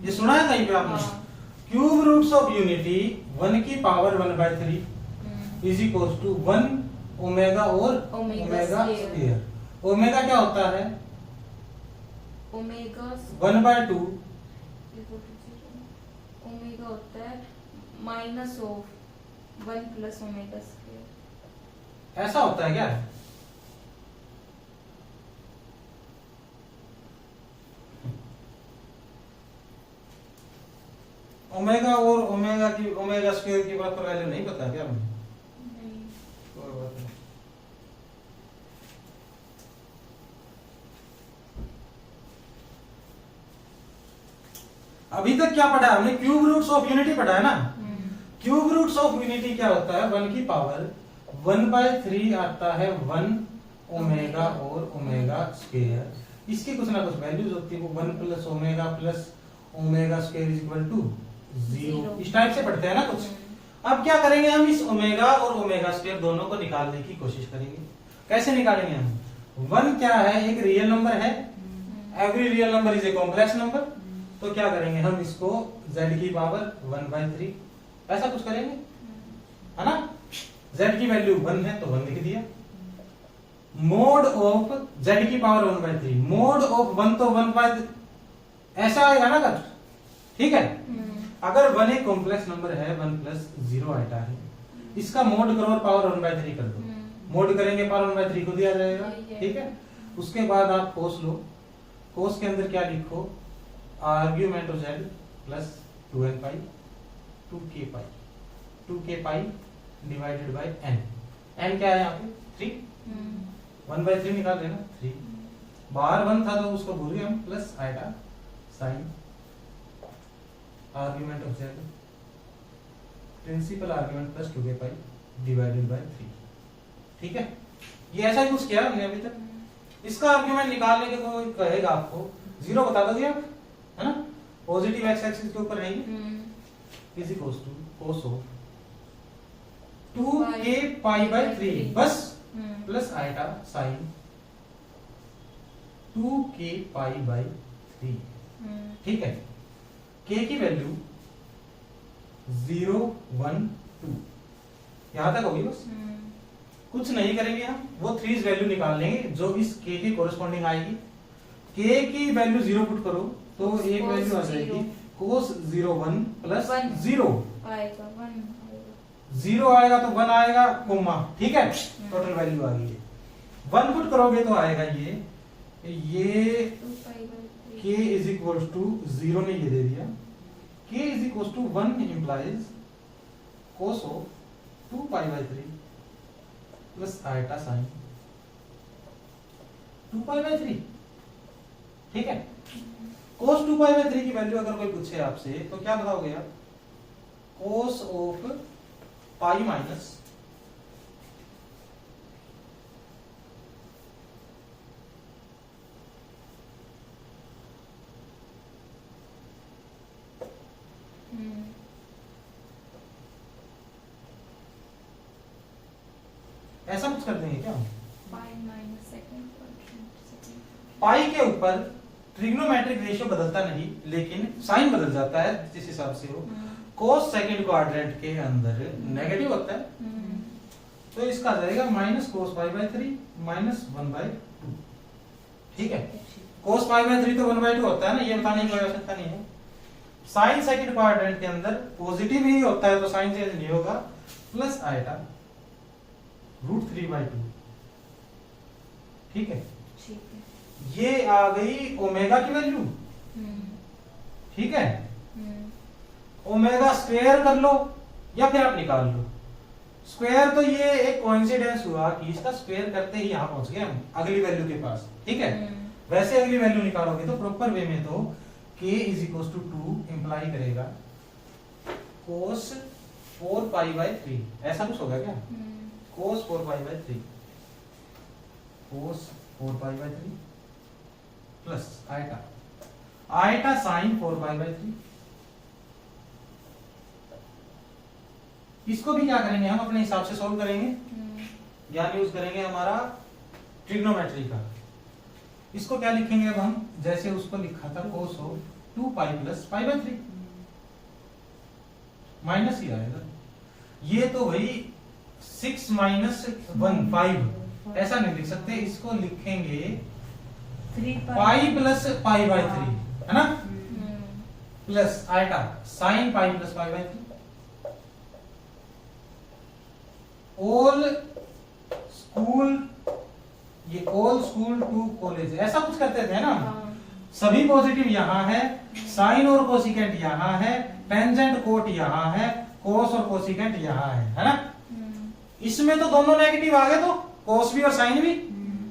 ये सुना है कहीं पे आपने? क्यूब रूट्स ऑफ यूनिटी 1 की power 1/3 is equal to 1 omega और ओमेगा स्क्वायर। ओमेगा क्या होता है? ओमेगा 1/2 ओमेगा होता है minus of 1 plus omega square. ऐसा होता है क्या? ओमेगा और ओमेगा स्क्वायर की प्रॉपर वैल्यू नहीं पता क्या हमें? नहीं। कोई बात नहीं। अभी तक क्या पढ़ा हमने? क्यूब रूट्स ऑफ यूनिटी पढ़ा है ना। क्यूब रूट्स ऑफ यूनिटी क्या होता है? 1 की पावर 1/3 आता है 1 ओमेगा और ओमेगा स्क्वायर। इसकी कुछ ना कुछ वैल्यूज होती है, वो 1 plus omega square is equal to 0, इस टाइप से पढ़ते हैं ना कुछ। अब क्या करेंगे हम, इस ओमेगा और ओमेगा स्क्वायर दोनों को निकालने की कोशिश करेंगे। कैसे निकालेंगे हम? 1 क्या है, एक रियल नंबर है, every real number is a complex number, तो क्या करेंगे हम इसको z की पावर 1/3 ऐसा कुछ करेंगे, है ना। z की वैल्यू 1 है तो 1 लिख दिया, मोड ऑफ z की पावर 1/3, मोड ऑफ 1 तो 1 ऐसा आएगा ना कर, ठीक है। अगर 1 एक कॉम्प्लेक्स नंबर है, 1 प्लस 0 आइटा है, इसका मोड करो और पावर 1/3 कर दो, मोड करेंगे पावर 1/3 को दिया जाएगा, ठीक है। उसके बाद आप कोस लो, कोस के अंदर क्या लिखो, argument of z plus 2n pi 2k pi 2k pi divided by n, n क्या है यहाँ पे 3, 1/3 निकाल लेना 3, बाहर 1 था तो उसको भूल गए हम, प्लस आएगा sine argument of z principal argument plus 2k pi divided by 3, ठीक है। ये ऐसा ही कुछ किया हमने अभी तक। इसका आर्ग्यूमेंट निकालने के कोई कहेगा आपको 0 बता दोगे आप, है ना, पॉजिटिव एक्स एक्सिस के ऊपर रहेंगे, is equals to cos of 2k pi by 3 बस प्लस आएगा साइन 2k पाई बाय 3, ठीक है। k की वैल्यू 0 1 2 यहां तक होगी बस, कुछ नहीं करेंगे हम, वो 3 वैल्यू निकाल लेंगे जो इस k के कोरस्पॉन्डिंग आएगी। k की वैल्यू 0 पुट करो तो एक वैल्यू आ जाएगी cos 0 1 प्लस 0 आएगा 0 आएगा तो 1 आएगा कोमा, ठीक है, टोटल वैल्यू आ गई है। 1 पुट करोगे तो आएगा ये k इज इक्वल टू 0 ने ये दे दिया, k is equal to 1 implies cos of 2 pi by 3 plus iota sine 2 pi by 3, ठीक है। cos 2 पाई बाय 3 की वैल्यू अगर कोई पूछे आपसे तो क्या बताओगे आप, cos ऑफ पाई माइनस ऐसा कुछ कर देंगे क्या, पाई के ऊपर ट्रिग्नोमेट्रिक रेशियो बदलता नहीं लेकिन साइन बदल जाता है जिस हिसाब से हो, कोस सेकंड क्वाड्रेंट के अंदर नेगेटिव होता है, तो इसका आ जाएगा minus cos pi by 3 minus 1/2, ठीक है। कोस पाई बाय 3 तो 1/2 होता है ना, ये बताने की कोई आवश्यकता नहीं है। साइन सेकंड क्वाड्रेंट के अंदर पॉजिटिव ही होता है तो साइन चेंज नहीं होगा, प्लस आइटा √3/2, ठीक है। ये आ गई ओमेगा की वैल्यू, ठीक है। ओमेगा स्क्वायर कर लो या फिर आप निकाल लो, स्क्वायर तो ये एक कोइंसिडेंस हुआ कि इसका स्क्वायर करते ही यहां पहुंच गए हम अगली वैल्यू के पास, ठीक है। वैसे अगली वैल्यू निकालोगे तो प्रॉपर वे में तो k is equal to 2 imply करेगा cos 4 पाई बाय 3, ऐसा कुछ होगा क्या, cos 4 pi by 3 cos 4 pi by 3 plus iota iota sine 4 pi by 3, इसको भी क्या करेंगे हम अपने हिसाब से सॉल्व करेंगे, ज्ञान यूज करेंगे हमारा ट्रिग्नोमेट्री का। इसको क्या लिखेंगे अब हम, जैसे उसको लिखा था cos of 2 pi plus pi by 3, minus ही आएगा, ये तो वही 6 माइनस 1 5 ऐसा नहीं लिख सकते, इसको लिखेंगे पाई प्लस पाई बाय 3, है ना, plus iota sine pi plus pi by 3, all school, ये ऑल स्कूल टू कॉलेज ऐसा कुछ करते थे ना, सभी पॉजिटिव यहां है, साइन और कोसिकेंट यहां है, टेंजेंट कोट यहां है, कोस और कोसिकेंट यहां है ना। इसमें तो दोनों नेगेटिव आ गए, तो कोस भी और साइन भी,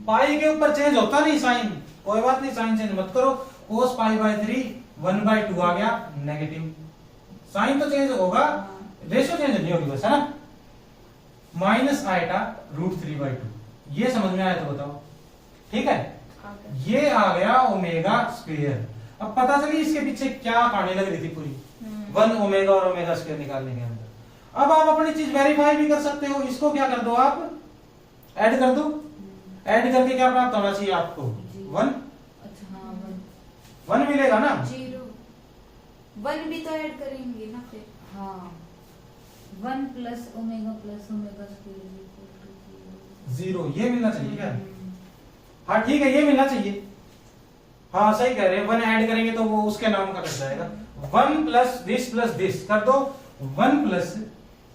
पाई के ऊपर चेंज होता नहीं साइन, कोई बात नहीं, साइन चेंज मत करो, कोस पाई बाय 3 1/2 आ गया नेगेटिव, साइन तो चेंज होगा, रेशियो चेंज नहीं होगी बस, है ना। माइनस आइटा √3/2, ये समझ में आया तो बताओ, ठीक है। ये आ गया ओमेगा स्क्वायर। अब पता चली इसके पीछे क्या कहानी लग रही थी पूरी, 1 ओमेगा और ओमेगा स्क्वायर निकालने के अंदर। अब आप अपनी चीज वेरीफाई भी कर सकते हो, इसको क्या कर दो आप ऐड कर दो, ऐड करके क्या प्राप्त होना चाहिए आपको? 1। अच्छा हाँ 1 मिलेगा ना? 0 1 भी तो ऐड करेंगे ना फिर। हाँ 1 प्लस ओमेगा स्क्वायर 0 ये मिलना चाहिए क्या? हाँ ठीक है, ये मिलना चाहिए। हाँ सही कह रहे हैं, 1 ऐड करेंगे तो वो उसके नाम का कट जाएगा। 1 प्लस दिस कर दो, 1 प्लस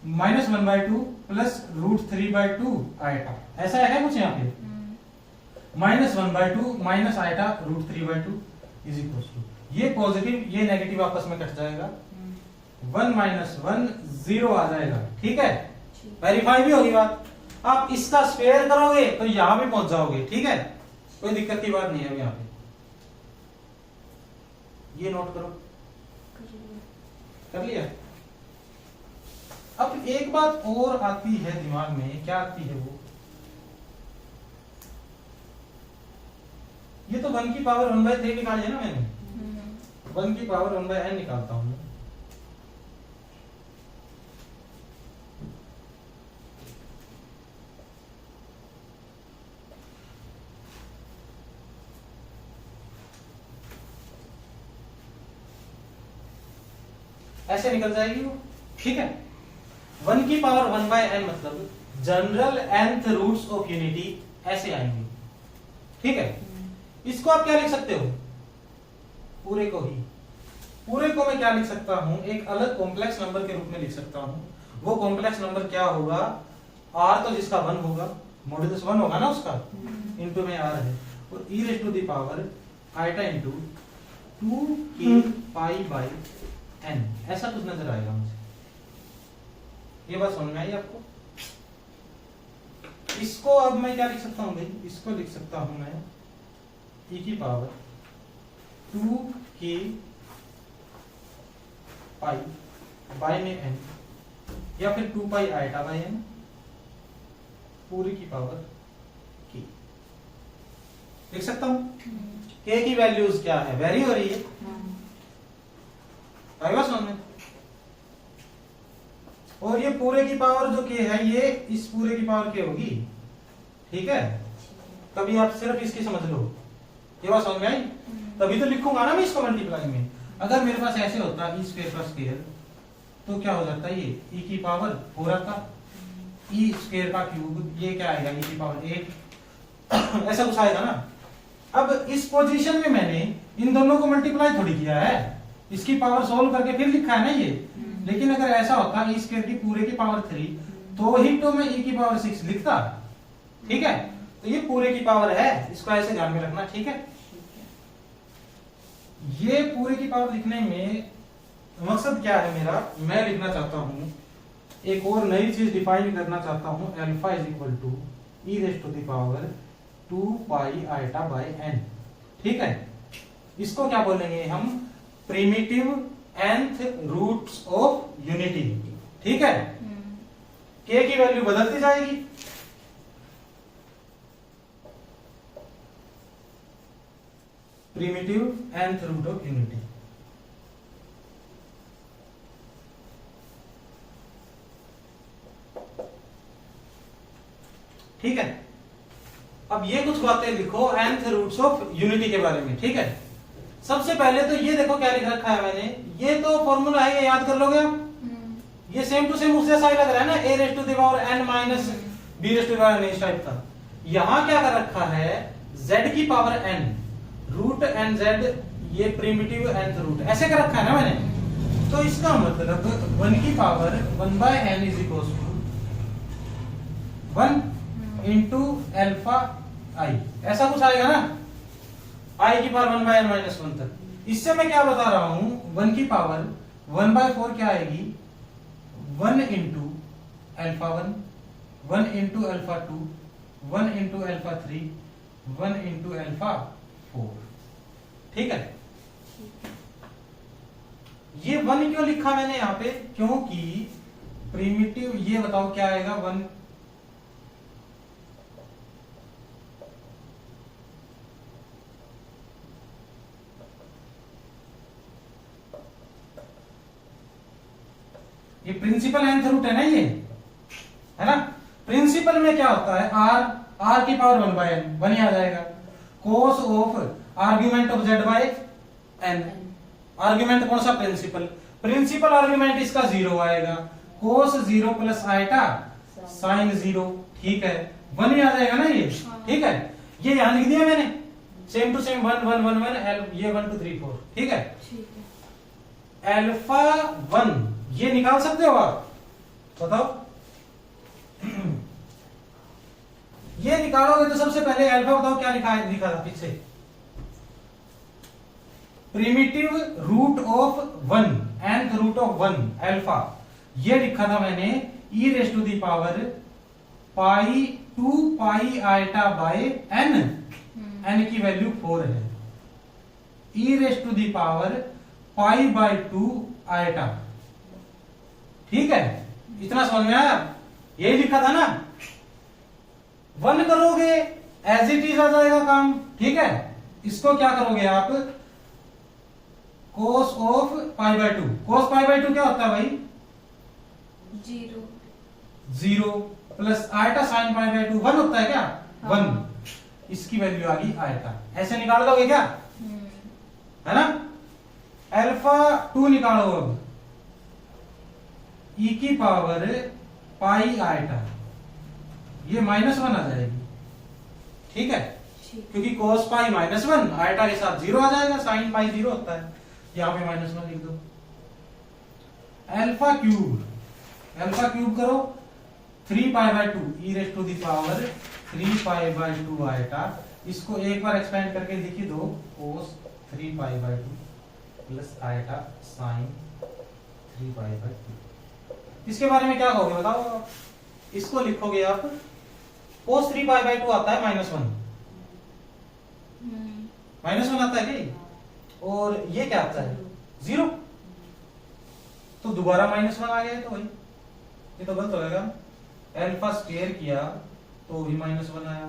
-1/2 प्लस √3/2 आयटा। ऐसा है क्या कुछ यहाँ पे? -1/2 minus iota √3/2 is equal to, ये पॉजिटिव ये नेगेटिव आपस में कट जाएगा, 1 - 1 0 आ जाएगा। ठीक है, वेरीफाई भी होगी बात। आप इसका स्क्वायर करोगे तो यहां भी पहुंच जाओगे। ठीक है, कोई दिक्कत की बात नहीं है। यहाँ पे ये नोट करो, कर लिया। अब एक बात और आती है दिमाग में, क्या आती है वो, ये तो 1 की पावर 1/3 निकाली है ना मैंने, 1 की पावर 1/n निकालता हूं। ऐसे निकल जाएगी वो। ठीक है, 1 की पावर 1/n मतलब general nth roots of unity ऐसे आएंगे। ठीक है, इसको आप क्या लिख सकते हो? पूरे को ही, पूरे को मैं क्या लिख सकता हूं? एक अलग कॉम्प्लेक्स नंबर के रूप में लिख सकता हूं। वो कॉम्प्लेक्स नंबर क्या होगा? r तो जिसका 1 होगा, मॉड्यूलस 1 होगा ना उसका, इनटू में r है, और e raise to the power iota into 2k pi by n, ऐसा कुछ नजर आएगा मुझे। ये बात समझ में आई आपको? इसको अब मैं क्या लिख सकता हूं भाई? इसको लिख सकता हूं मैं e की पावर 2k पाई बाय में n, या फिर 2 पाई आयटा बाय n पूरी की पावर k लिख सकता हूं। k की वैल्यूज क्या है? वेरी हो रही है, आएगा समझ में? और ये पूरे की पावर जो k है, ये इस पूरे की पावर k होगी। ठीक है, कभी आप सिर्फ इसकी समझ लो, ये बात समझ में आई? तभी तो लिखूंगा ना मैं इसको मल्टीप्लाई में। अगर मेरे पास ऐसे होता e स्क्वायर का स्क्वायर, तो क्या हो जाता है? ये e की पावर 4 आता, e स्क्वायर का क्यूब, ये क्या आएगा? e की पावर 8 ऐसा कुछ आएगा ना। अब इस पोजीशन में मैंने इन दोनों को मल्टीप्लाई थोड़ी किया है, इसकी पावर सोल्व करके फिर लिखा है ना ये। लेकिन अगर ऐसा होता e स्क्वायर की पूरे की पावर 3, तो ही तो मैं e की पावर 6 लिखता। ठीक है, तो ये पूरे की पावर है, इसको ऐसे ध्यान में रखना। ठीक है, ये पूरे की पावर लिखने में मकसद क्या है मेरा? मैं लिखना चाहता हूं, एक और नई चीज डिफाइन करना चाहता हूं, alpha is equal to e raise to the power 2 pi iota by n। ठीक है, इसको क्या बोलेंगे हम? Primitive nth roots of unity. ठीक है, k की वैल्यू बदलती जाएगी, primitive nth root of unity. ठीक है, अब ये कुछ बातें लिखो nth रूट्स ऑफ यूनिटी के बारे में। ठीक है, सबसे पहले तो ये देखो क्या लिख रखा है मैंने, ये तो फॉर्मूला है, ये याद कर लोगे आप। ये सेम टू सेम उस जैसा ही लग रहा है ना, a raise to the power n minus b raise to the power n इस टाइप का। यहां क्या कर रखा है? z की पावर n रूट nz, ये प्रिमिटिव nth रूट ऐसे कर रखा है ना मैंने। तो इसका मतलब 1 की power 1/n is equal to 1 into alpha i, ऐसा कुछ आएगा ना, i की पावर 1/n माइनस 1 तक। इससे मैं क्या बता रहा हूं? 1 की पावर 1/4 क्या आएगी? 1 into alpha 1, 1 into alpha 2, 1 into alpha 3, 1 into alpha 4। ठीक है, ये 1 क्यों लिखा मैंने यहां पे? क्योंकि प्रिमिटिव, ये बताओ क्या आएगा? 1 ये प्रिंसिपल nth रूट है ना, ये है ना। प्रिंसिपल में क्या होता है? r r की पावर 1 बाय n 1 ही आ जाएगा। Cos of argument of z by n, argument कौन सा? प्रिंसिपल। प्रिंसिपल आर्ग्यूमेंट इसका 0 आएगा। कोस 0 प्लस आइटा साइन 0, ठीक है 1 ही आ जाएगा ना ये, ठीक है। ये यहां लिख दिया मैंने, सेम टू सेम 1 1 1 1 ये 1 2 3 4, ठीक है। ठीक है। अल्फा 1 ये निकाल सकते हो आप, बताओ। ये निकालोगे तो सबसे पहले अल्फा बताओ क्या लिखा था पीछे? Primitive root of 1, nth root of 1 alpha, ये लिखा था मैंने e raise to the power pi 2 pi iota by n, n की वैल्यू 4 है। e raise to the power pi by 2 iota, ठीक है। इतना समझ में आया? यही लिखा था ना। 1 करोगे एज इट इज आ जाएगा काम, ठीक है। इसको क्या करोगे आप? Cos of pi by 2, cos pi by 2 क्या होता है भाई? 0 plus iota sine pi by 2 1 होता है क्या? 1। इसकी वैल्यू आ गई आइटा। ऐसे निकाल दोगे क्या? है ना। अल्फा 2 निकालो अब, e की पावर पाई आइटा, ये -1 आ जाएगी, ठीक है। क्योंकि cos पाई -1 आइटा के साथ 0 आ जाएगा, साइन पाई 0 होता है, यहां पे -1 लिख दो। अल्फा क्यूब करो 3 pi by 2 e raise to the power 3 pi by 2 iota. इसको एक बार एक्सपेंड करके लिखी दो, cos 3 pi by 2 plus iota sine 3 pi by 2। इसके बारे में क्या कहोगे बताओ? इसको लिखोगे आप, cos 3 पाई बाय 2 आता है -1, -1 आता है क्या? और ये क्या आता है? 0। तो दोबारा -1 आ गया, तो भाई ये तो गलत हो जाएगा। अल्फा स्क्वायर किया तो भी -1 आया।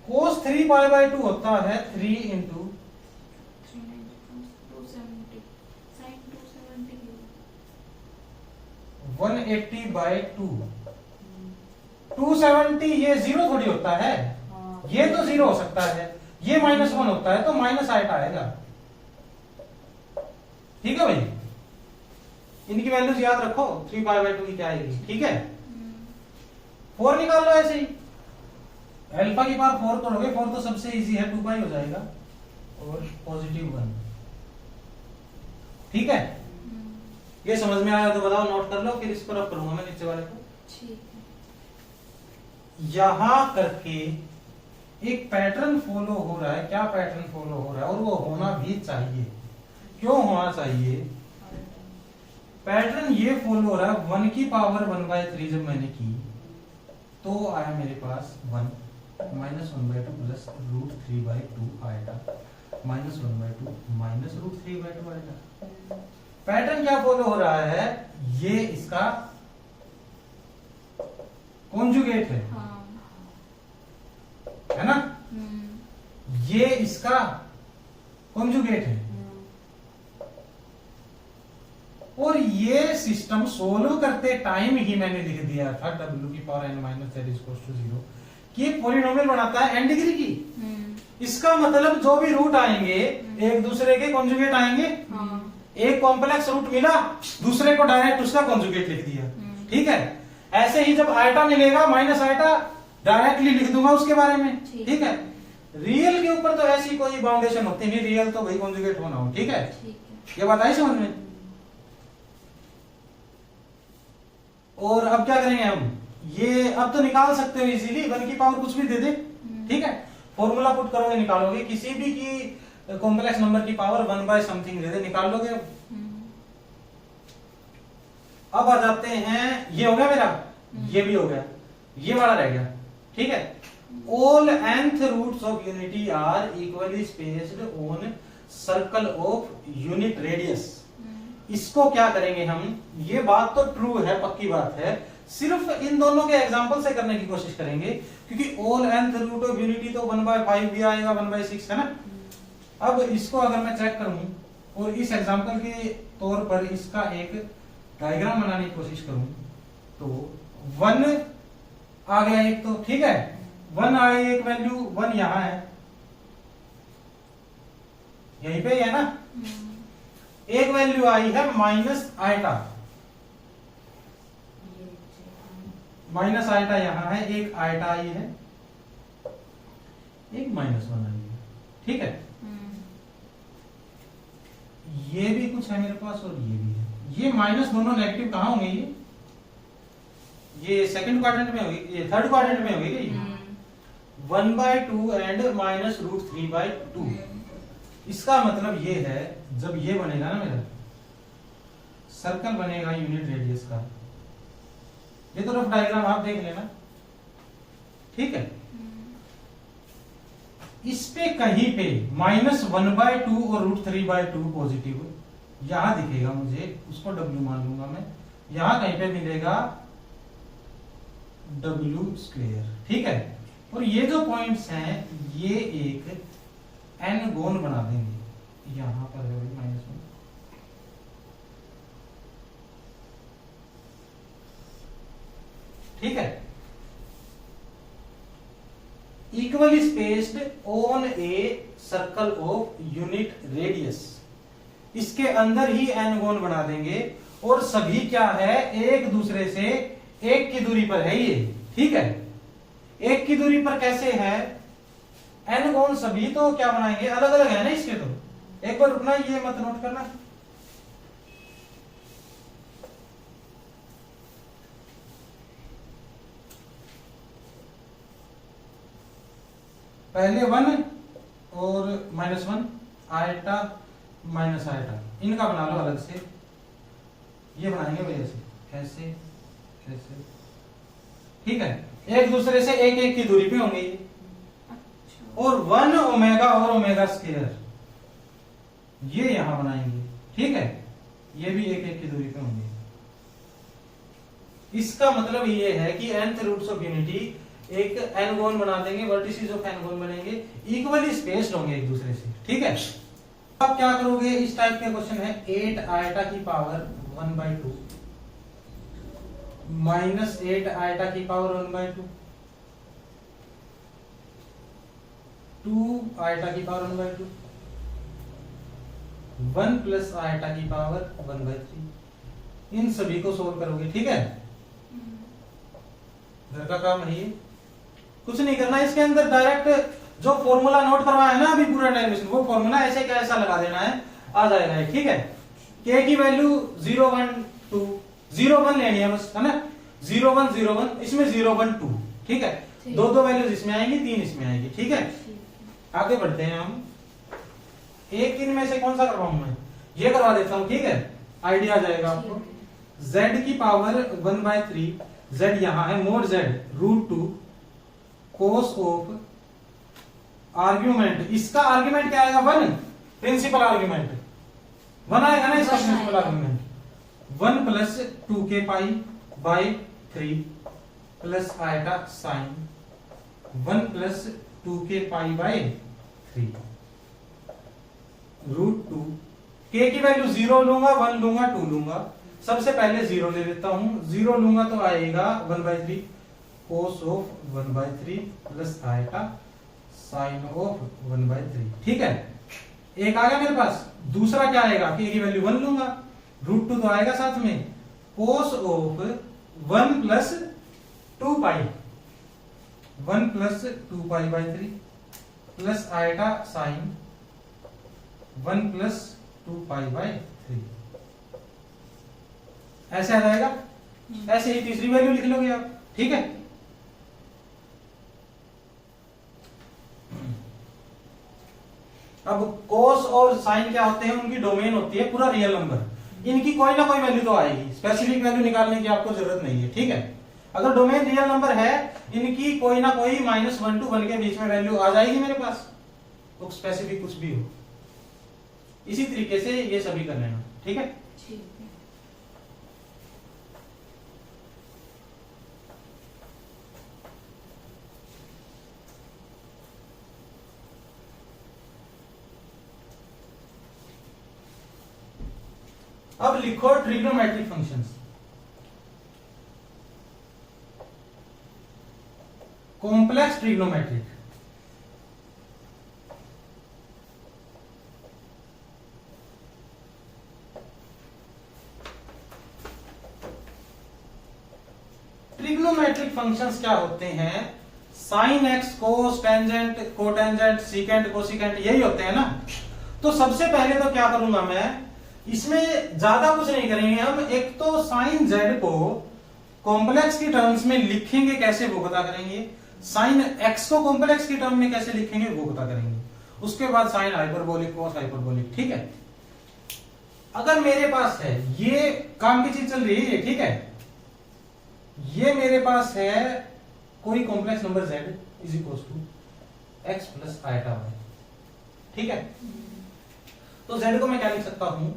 cos 3 पाई बाय 2 होता है 3 इंटू 180 बाय 2। 270 ये 0 थोड़ी होता है, ये तो 0 हो सकता है, ये -1 होता है तो माइनस आइटा आएगा, ठीक है भाई। इनकी वैल्यूज याद रखो, 3 पाई बाय 2 की क्या आएगी, ठीक है। 4 निकाल लो ऐसे ही, अल्फा की पावर 4 करोगे, 4 तो सबसे इजी है, 2 पाई हो जाएगा और +1, ठीक है। ये समझ में आया तो बताओ, नोट कर लो, फिर इस पर अब करूंगा मैं नीचे वाले को, ठीक है। यहां करके एक पैटर्न फॉलो हो रहा है। क्या पैटर्न फॉलो हो रहा है? और वो होना भी चाहिए। क्यों होना चाहिए? पैटर्न ये फॉलो हो रहा है, 1 की पावर 1/3 जब मैंने की तो आया मेरे पास 1 -1/2 प्लस √3/2 आएगा, -1/2 -√3/2 आएगा। पैटर्न क्या फॉलो हो रहा है? ये इसका कॉन्जुगेट है, है ना। ये इसका कॉन्जुगेट है, और ये सिस्टम सोल्व करते टाइम ही मैंने लिख दिया था w की पावर n - z = 0 कि पॉलिनोमियल बनाता है n डिग्री की। इसका मतलब जो भी रूट आएंगे एक दूसरे के कॉन्जुगेट आएंगे। एक कॉम्प्लेक्स रूट मिला, दूसरे को डायरेक्ट उसका कॉन्जुगेट लिख दिया, ठीक है। ऐसे ही जब आइटा मिलेगा माइनस आइटा डायरेक्टली लिख दूंगा उसके बारे में, ठीक है। रियल के ऊपर तो ऐसी कोई बाउंडेशन होती नहीं, रियल तो भाई कॉन्जुगेट होना हो, ठीक है। ये बात आई समझ में? और अब क्या करेंगे हम? ये अब तो निकाल सकते हो इजीली, 1 की पावर कुछ भी दे दे, ठीक है। फॉर्मूला पुट करोगे, निकालोगे, किसी भी की कॉम्प्लेक्स नंबर की पावर 1/समथिंग दे दे, निकाल लोगे। अब आ जाते हैं, ये हो गया मेरा, ये भी हो गया, ये वाला रह गया, ठीक है। All nth roots of unity are equally spaced on circle of unit radius. इसको क्या करेंगे हम? ये बात तो ट्रू है, पक्की बात है, सिर्फ इन दोनों के एग्जांपल से करने की कोशिश करेंगे, क्योंकि all nth root of unity तो 1/5 भी आएगा, 1/6 है ना। अब इसको अगर मैं चेक करूं और इस एग्जांपल के तौर पर इसका एक डायग्राम बनाने की कोशिश करूं तो 1 आ गया एक, तो ठीक है 1 आए एक वैल्यू, 1 यहां है, यहीं पे ही है ना। एक वैल्यू आई है माइनस आइटा, माइनस आइटा यहां है, एक आइटा आई है, एक -1 आई है, ठीक है। ये भी कुछ है मेरे पास और ये भी है, ये माइनस दोनों नेगेटिव कहां होंगे, ये सेकंड क्वाड्रेंट में होगी, ये थर्ड क्वाड्रेंट में होगी क्या, 1/2 एंड -√3/2। इसका मतलब ये है, जब ये बनेगा ना मेरा सर्कल बनेगा यूनिट रेडियस का, ये तो रफ डायग्राम आप देख लेना, ठीक है। इस पे कहीं पे -1/2 और √3/2 पॉजिटिव यहां दिखेगा मुझे, उसको W मान लूंगा मैं, यहां कहीं पे मिलेगा W², ठीक है। और ये जो पॉइंट्स हैं ये एक n-गोन बना देंगे, यहां पर है -1, ठीक है। Equally spaced on a circle of unit radius, इसके अंदर ही n-गोन बना देंगे, और सभी क्या है, एक दूसरे से 1 की दूरी पर है ये, ठीक है। 1 की दूरी पर कैसे है, n-गोन सभी तो क्या बनाएंगे, अलग अलग है ना इसके, तो एक बार रुकना, ये मत नोट करना। पहले 1 और -1, आइटा माइनस आइटा, इनका बना लो अलग से, ये बनाएंगे वजह से ऐसे ऐसे, ठीक है। एक दूसरे से 1-1 की दूरी पे होंगे ये, और 1 ओमेगा और ओमेगा², ये यहां बनाएंगे, ठीक है। ये भी 1-1 की दूरी पे होंगे। इसका मतलब ये है कि nth रूट्स ऑफ यूनिटी एक n-गोन बना देंगे, वर्टिसेस ऑफ n-गोन बनेंगे, इक्वली स्पेस्ड होंगे एक दूसरे से, ठीक है। अब क्या करोगे, इस टाइप के क्वेश्चन है, 8 आइटा की पावर 1/2 -8 आइटा की पावर 1/2, 2 आइटा की पावर 1/2, 1 प्लस आइटा की पावर 1/3। इन सभी को सोल्व करोगे, ठीक है। घर का काम है ये, कुछ नहीं करना। इसके अंदर डायरेक्ट जो फॉर्मूला नोट करवाया है ना अभी पूरा डेरिवेशन, वो फॉर्मूला ऐसे क्या ऐसा लगा देना है, आ जाएगा ये, ठीक है। k की वैल्यू 0 1 2 0 1 लेनी है बस, है ना, 0 1 0 1, इसमें 0 1 2, ठीक है। दो वैल्यूज इसमें आएंगी, 3 इसमें आएगी, ठीक है। आगे बढ़ते हैं हम, 1 3 में से कौन सा करवाऊं मैं, ये करवा देता हूं, ठीक है, आइडिया आ जाएगा आपको। z की पावर 1/3, z यहां है, mod z √2 cos of argument, इसका आर्ग्यूमेंट क्या आएगा, 1, प्रिंसिपल आर्ग्यूमेंट 1 आएगा ना इसका principal argument, 1 plus 2k pi by 3 plus iota sine 1 plus 2k pi by 3 √2, k की वैल्यू 0 लूंगा, 1 लूंगा, 2 लूंगा। सबसे पहले 0 ले लेता हूं, 0 लूंगा तो आएगा 1/3 cos of 1/3 plus iota sine of 1/3, ठीक है। एक आ गया मेरे पास, दूसरा क्या आएगा, k की वैल्यू 1 लूंगा, √2 तो आएगा साथ में, cos of 1 plus 2 pi 1 plus 2 pi by 3 plus iota sine 1 plus 2 pi by 3, ऐसे आ जाएगा। ऐसे ही तीसरी वैल्यू लिख लोगे आप, ठीक है। अब cos और sin क्या होते हैं, उनकी डोमेन होती है पूरा रियल नंबर, इनकी कोई ना कोई वैल्यू तो आएगी, स्पेसिफिक वैल्यू निकालने की आपको जरूरत नहीं है, ठीक है। अगर डोमेन रियल नंबर है, इनकी कोई ना कोई -1 to 1 के बीच में वैल्यू आ जाएगी मेरे पास, तो स्पेसिफिक कुछ भी हो। इसी तरीके से ये सभी कर लेना, ठीक है। अब लिखो trigonometric functions. Complex trigonometric, trigonometric functions क्या होते हैं? साइन एक्स, कोस, टेंजेंट, कोटेंजेंट, सीकेंट, कोसिकेंट, यही होते हैं ना। तो सबसे पहले तो क्या करूंगा मैं, इसमें ज्यादा कुछ नहीं करेंगे हम, एक तो साइन जेड को कॉम्प्लेक्स की टर्म्स में लिखेंगे कैसे वो पता करेंगे, साइन एक्स को कॉम्प्लेक्स की टर्म में कैसे लिखेंगे वो पता करेंगे, उसके बाद साइन हाइपरबोलिक, कॉस हाइपरबोलिक, ठीक है। अगर मेरे पास है, ये काम की चीज चल रही है, ठीक है, ये मेरे पास है कोई complex number z is equal to x plus iota y, ठीक है। तो z को मैं क्या लिख सकता हूं,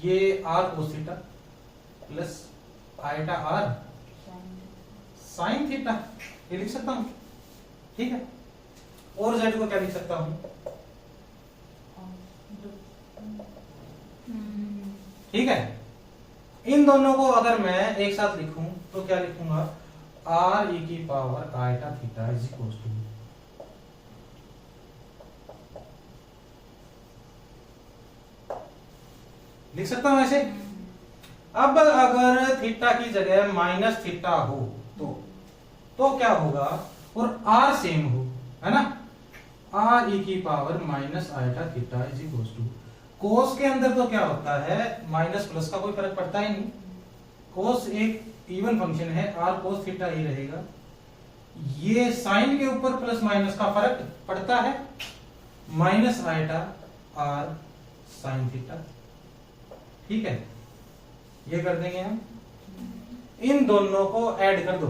ये r cos theta plus eta r sine theta, ये लिख सकता हूं, ठीक है। और z को क्या लिख सकता हूं, ठीक है। इन दोनों को अगर मैं एक साथ लिखूं तो क्या लिखूंगा, r e की power iota theta is equal to, लिख सकता हूं ऐसे। अब अगर थीटा की जगह माइनस थीटा हो तो क्या होगा, और r सेम हो, है ना, r e की power minus iota theta is equal to, cos के अंदर तो क्या होता है, माइनस प्लस का कोई फर्क पड़ता ही नहीं, कोस एक इवन फंक्शन है, r cos थीटा ही रहेगा। ये साइन के ऊपर प्लस माइनस का फर्क पड़ता है, minus eta r sign theta, ठीक है। ये कर देंगे हम, इन दोनों को ऐड कर दो,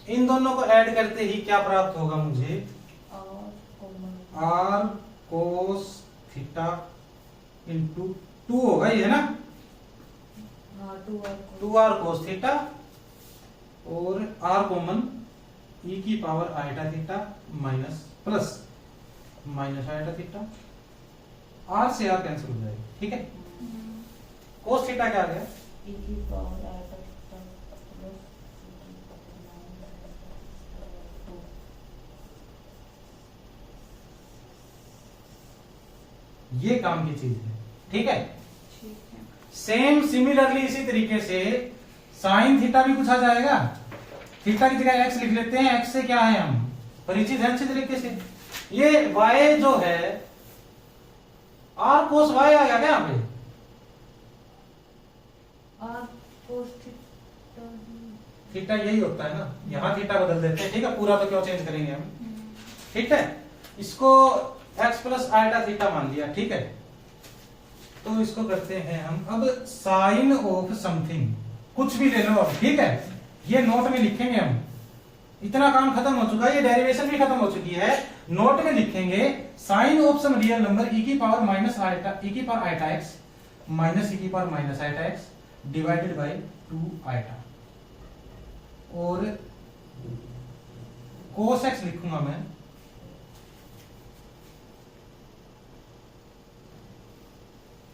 इन दोनों को ऐड करते ही क्या प्राप्त होगा मुझे, r cos थीटा इंटू 2 होगा, ये है ना, 2r cos थीटा और r कॉमन e की power iota theta minus plus minus iota theta, r से r कैंसिल हो जाएगा, ठीक है। cos थीटा क्या आ गया, e की पावर आयटा थीटा प्लस ये काम की चीज है, ठीक है। ठीक है। सेम सिमिलरली इसी तरीके से साइन थीटा भी कुछ आ जाएगा, थीटा की जगह x लिख लेते हैं, x से क्या है हम परिचित है अच्छे तरीके से। ये y जो है r cos y आ गया क्या यहाँ पे, r cos थीटा यही होता है ना, यहाँ थीटा बदल देते हैं, ठीक है, पूरा तो क्यों चेंज करेंगे हम, ठीक है। इसको x प्लस आयटा थीटा मान लिया, ठीक है। तो इसको करते हैं हम अब साइन ऑफ समथिंग, कुछ भी ले लो अब, ठीक है, ये नोट में लिखेंगे हम, इतना काम खत्म हो चुका है, ये डेरिवेशन भी खत्म हो चुकी है, नोट में लिखेंगे sine of some real number e की पावर माइनस आयटा, e की power iota x minus e की power minus iota x divided by 2 iota, और cos x लिखूंगा मैं,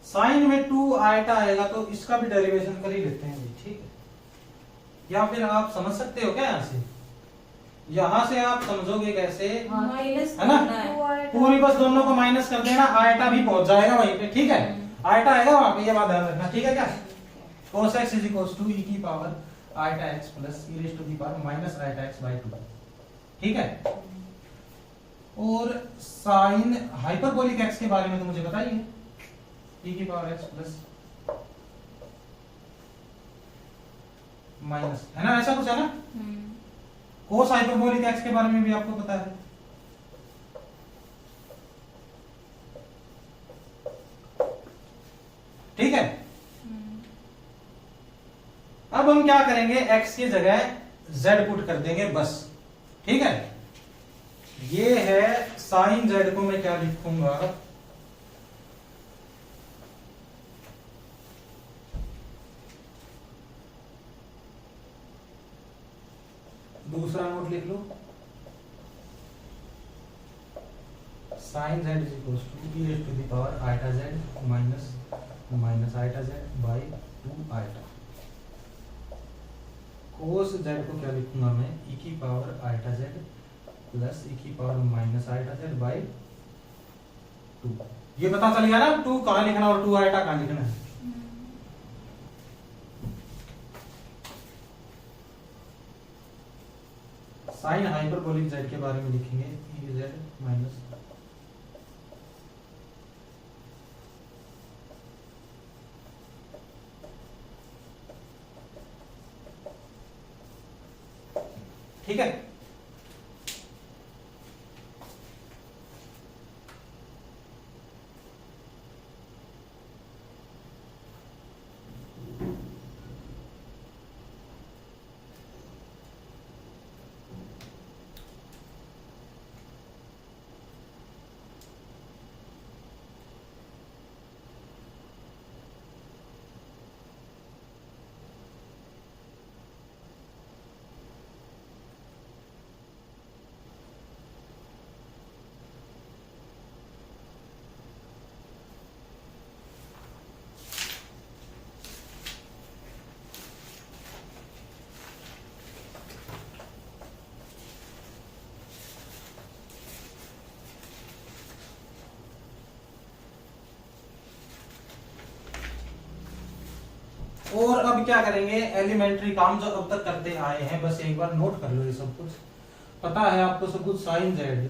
साइन में 2 आयटा आएगा तो इसका भी डेरिवेशन कर ही लेते हैं, ठीक है। या फिर आप समझ सकते हो क्या, यहां से आप समझोगे कैसे, माइनस है ना, पूरी बस दोनों को माइनस कर देना, आयटा भी पहुंच जाएगा वहीं पे, ठीक है, आयटा आएगा वहां पे, ये बात ध्यान रखना, ठीक है क्या। cos x is equal to e की power iota x plus e raise to the power minus iota x by 2, ठीक है। और साइन हाइपरबोलिक x के बारे में तो मुझे बताइए, e की पावर x प्लस माइनस, है ना, ऐसा कुछ है ना। कोस हाइपरबोलिक x के बारे में भी आपको पता है, ठीक है। अब हम क्या करेंगे, x की जगह z पुट कर देंगे बस, ठीक है। ये है साइन z को मैं क्या लिखूंगा, दूसरा नोट लिख लो, sine z is equal to e raise to the power iota z minus minus iota z by 2 iota, cos z को क्या लिखूंगा मैं, ई की power iota z plus e की power minus iota z by 2। ये पता चल गया ना 2 कहाँ लिखना और 2 आइटा कहाँ लिखना है। साइन हाइपरबोलिक जेड के बारे में लिखेंगे ई जेड माइनस ठीक है। और अब क्या करेंगे, एलिमेंट्री काम जो अब तक करते आए हैं बस एक बार नोट कर लो। ये सब कुछ पता है आपको, सब कुछ साइन जेड,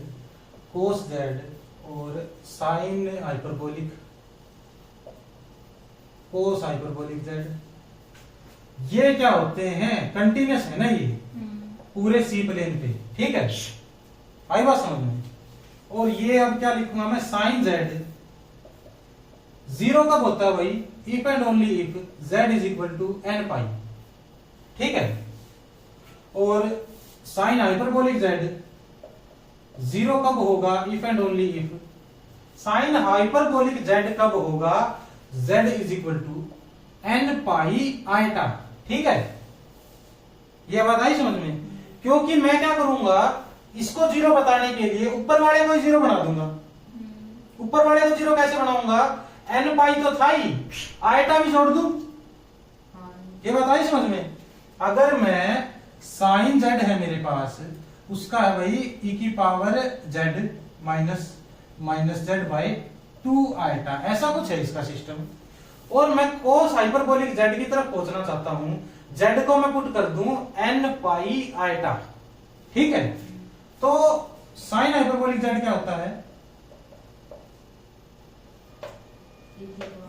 कोस जेड और sine hyperbolic, cos hyperbolic Z, ये क्या होते हैं, कंटिन्यूस है ना ये पूरे सी प्लेन पे, ठीक है, आई बात समझ में। और ये अब क्या लिखूंगा मैं, साइन जेड जीरो कब होता है भाई, if and only if z is equal to n pi, ठीक है। और साइन हाइपरबोलिक z जीरो कब होगा, if and only if sine hyperbolic z कब होगा, z is equal to n pi iota, ठीक है। ये बात आई समझ में। क्योंकि मैं क्या करूंगा, इसको जीरो बताने के लिए ऊपर वाले को जीरो बना दूंगा। ऊपर वाले को जीरो कैसे बनाऊंगा, n पाई तो था ही, आइटा भी जोड़ दूं। ये बात आई समझ में। अगर मैं साइन जेड है मेरे पास, उसका है भाई ई की power z minus minus z by 2 iota, ऐसा कुछ है इसका सिस्टम। और मैं कोस हाइपरबोलिक जेड की तरफ पहुंचना चाहता हूं, जेड को मैं पुट कर दूं n पाई आइटा, ठीक है। तो साइन हाइपरबोलिक जेड क्या होता है,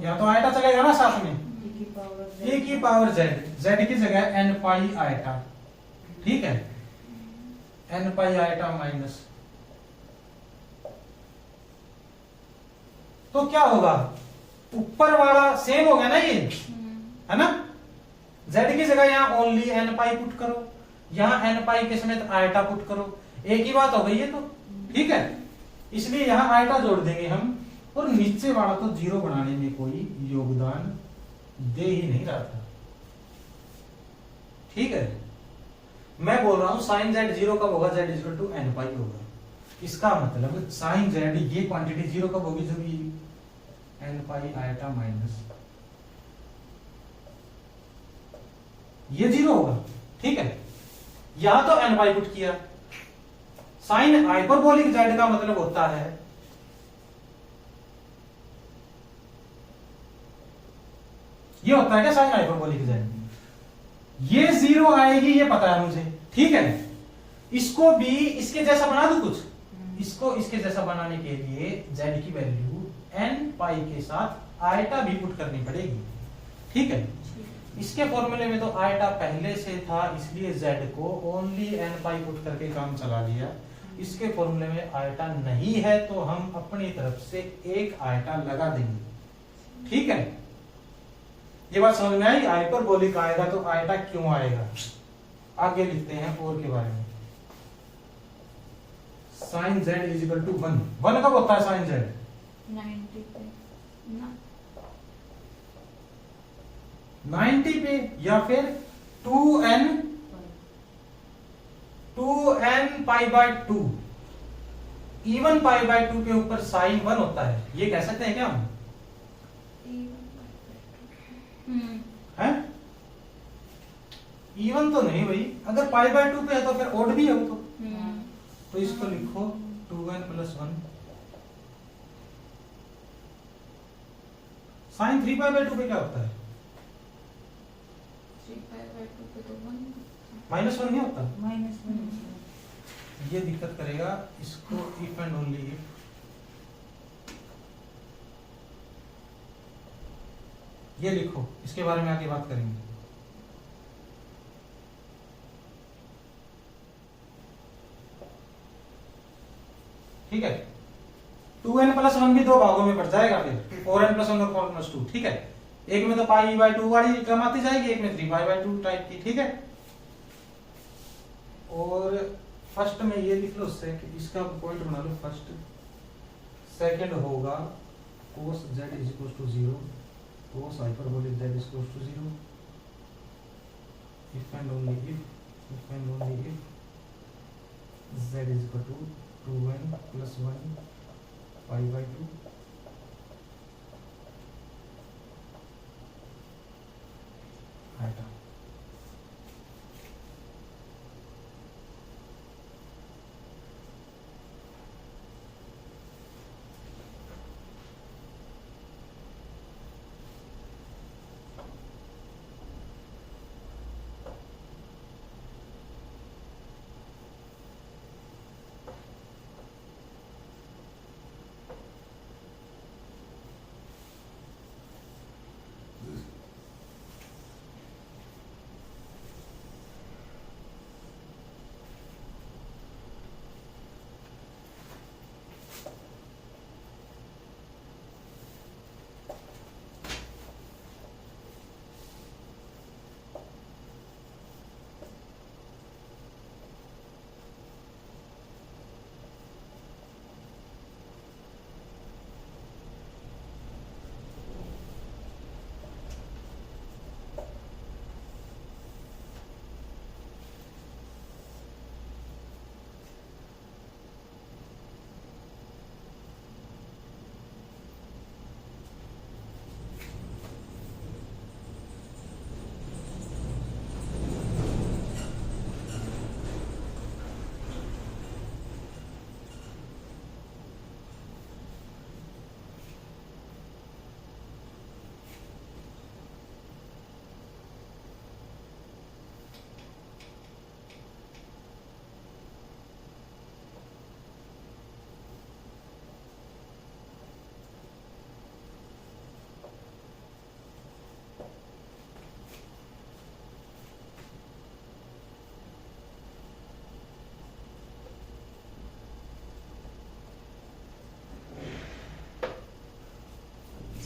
या तो आइटा चलेगा ना साथ में, e की पावर z की जगह n पाई आइटा, ठीक है, n पाई आइटा माइनस, तो क्या होगा, ऊपर वाला सेम हो गया ना ये, है ना। z की जगह यहां ओनली n पाई पुट करो, यहां n पाई के समेत आइटा पुट करो, एक ही बात हो गई है तो, ठीक है। इसलिए यहां आइटा जोड़ देंगे हम, और नीचे वाला तो जीरो बनाने में कोई योगदान दे ही नहीं रहा था, ठीक है। मैं बोल रहा हूं साइन जेड जीरो कब होगा, जेड इक्वल टू n पाई होगा। इसका मतलब साइन जेड ये क्वांटिटी जीरो कब होगी, जब ये n पाई आइटा माइनस ये जीरो होगा, ठीक है। यहां तो n पाई पुट किया। साइन हाइपरबोलिक जेड का मतलब होता है, ये होता है क्या साइन हाइपरबोलिक जेड, ये जीरो आएगी ये पता है मुझे, ठीक है। इसको भी इसके जैसा बना दूं कुछ, इसको इसके जैसा बनाने के लिए z की वैल्यू n पाई के साथ आइटा भी पुट करनी पड़ेगी, ठीक है। इसके फॉर्मूले में तो आइटा पहले से था, इसलिए z को ओनली n पाई पुट करके काम चला लिया। इसके फॉर्मूले में आइटा नहीं है तो हम अपनी तरफ से एक आइटा लगा देंगे, ठीक है। ये बात समझ में आई, हाइपरबोलिक आएगा तो आइटा क्यों आएगा। आगे लिखते हैं और के बारे में, sine z is equal to 1, 1 कब होता है साइन जेड, 90 पे ना, 90 पे, या फिर 2n pi by 2, even pi by 2 के ऊपर साइन 1 होता है, ये कह सकते हैं क्या हम, है इवन तो नहीं भाई, अगर पाई बाय 2 पे है तो फिर ओड भी है वो तो। हम्म, तो इसको लिखो 2n + 1 साइन 3π/2 पे क्या होता है? 3π/2 पे तो 1 -1 नहीं होता। -1 ये दिक्कत करेगा इसको, इफ एंड ओनली इफ ये लिखो, इसके बारे में आगे बात करेंगे। ठीक है, 2n + 1 भी दो भागों में बढ़ जाएगा, फिर 4n + 1 और 4n + 2। ठीक है, एक में तो π/2 वाली टर्म आती जाएगी, एक में 3π/2 टाइप की। ठीक है, और फर्स्ट में ये लिख लो इसका पॉइंट बना लो फर्स्ट। सेकंड होगा cos z = 0, cos hyperbolic z = 0, if and only if z = 2n + 1 π/2 आएगा।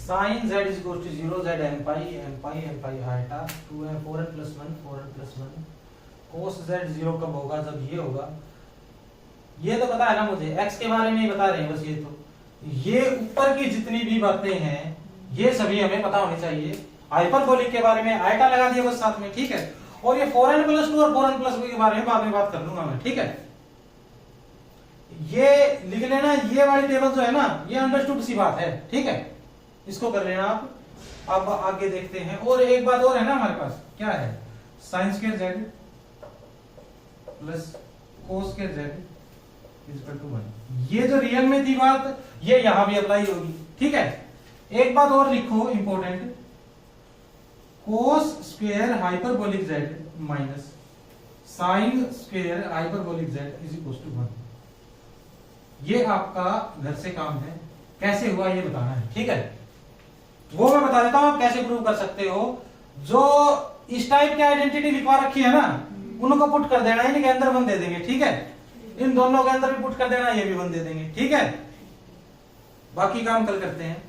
sin z is equals to 0 z n pi iota 2n 4n plus 1 cos z 0 कब होगा? जब ये होगा। ये तो पता है ना मुझे, x के बारे में ही बता रहे हैं बस। ये ऊपर की जितनी भी बातें हैं ये सभी हमें पता होनी चाहिए। हाइपरबोलिक के बारे में आयटा लगा दिया बस साथ में। ठीक है, और ये 4n + 2 और 4n + 2 के बारे में बाद में बात कर लूंगा मैं। ठीक है, ये लिख लेना, ये वाली टेबल जो है ना ये अंडरस्टूड सी बात है। ठीक है, इसको कर लेना आप। अब आगे देखते हैं, और एक बात और है ना हमारे पास, क्या है? sin² z plus cos² z = 1। ये जो रियल में थी बात ये यहां भी अप्लाई होगी। ठीक है, एक बात और लिखो important, cos² hyperbolic z minus sin² hyperbolic z = 1। ये आपका घर से काम है, कैसे हुआ ये बताना है। ठीक है, वो मैं बता देता हूं आप कैसे प्रूव कर सकते हो। जो इस टाइप की आइडेंटिटी लिखवा रखी है ना उनको पुट कर देना, इनके अंदर 1 दे देंगे। ठीक है, इन दोनों के अंदर भी पुट कर देना, ये भी 1 दे देंगे। ठीक है, बाकी काम कल करते हैं।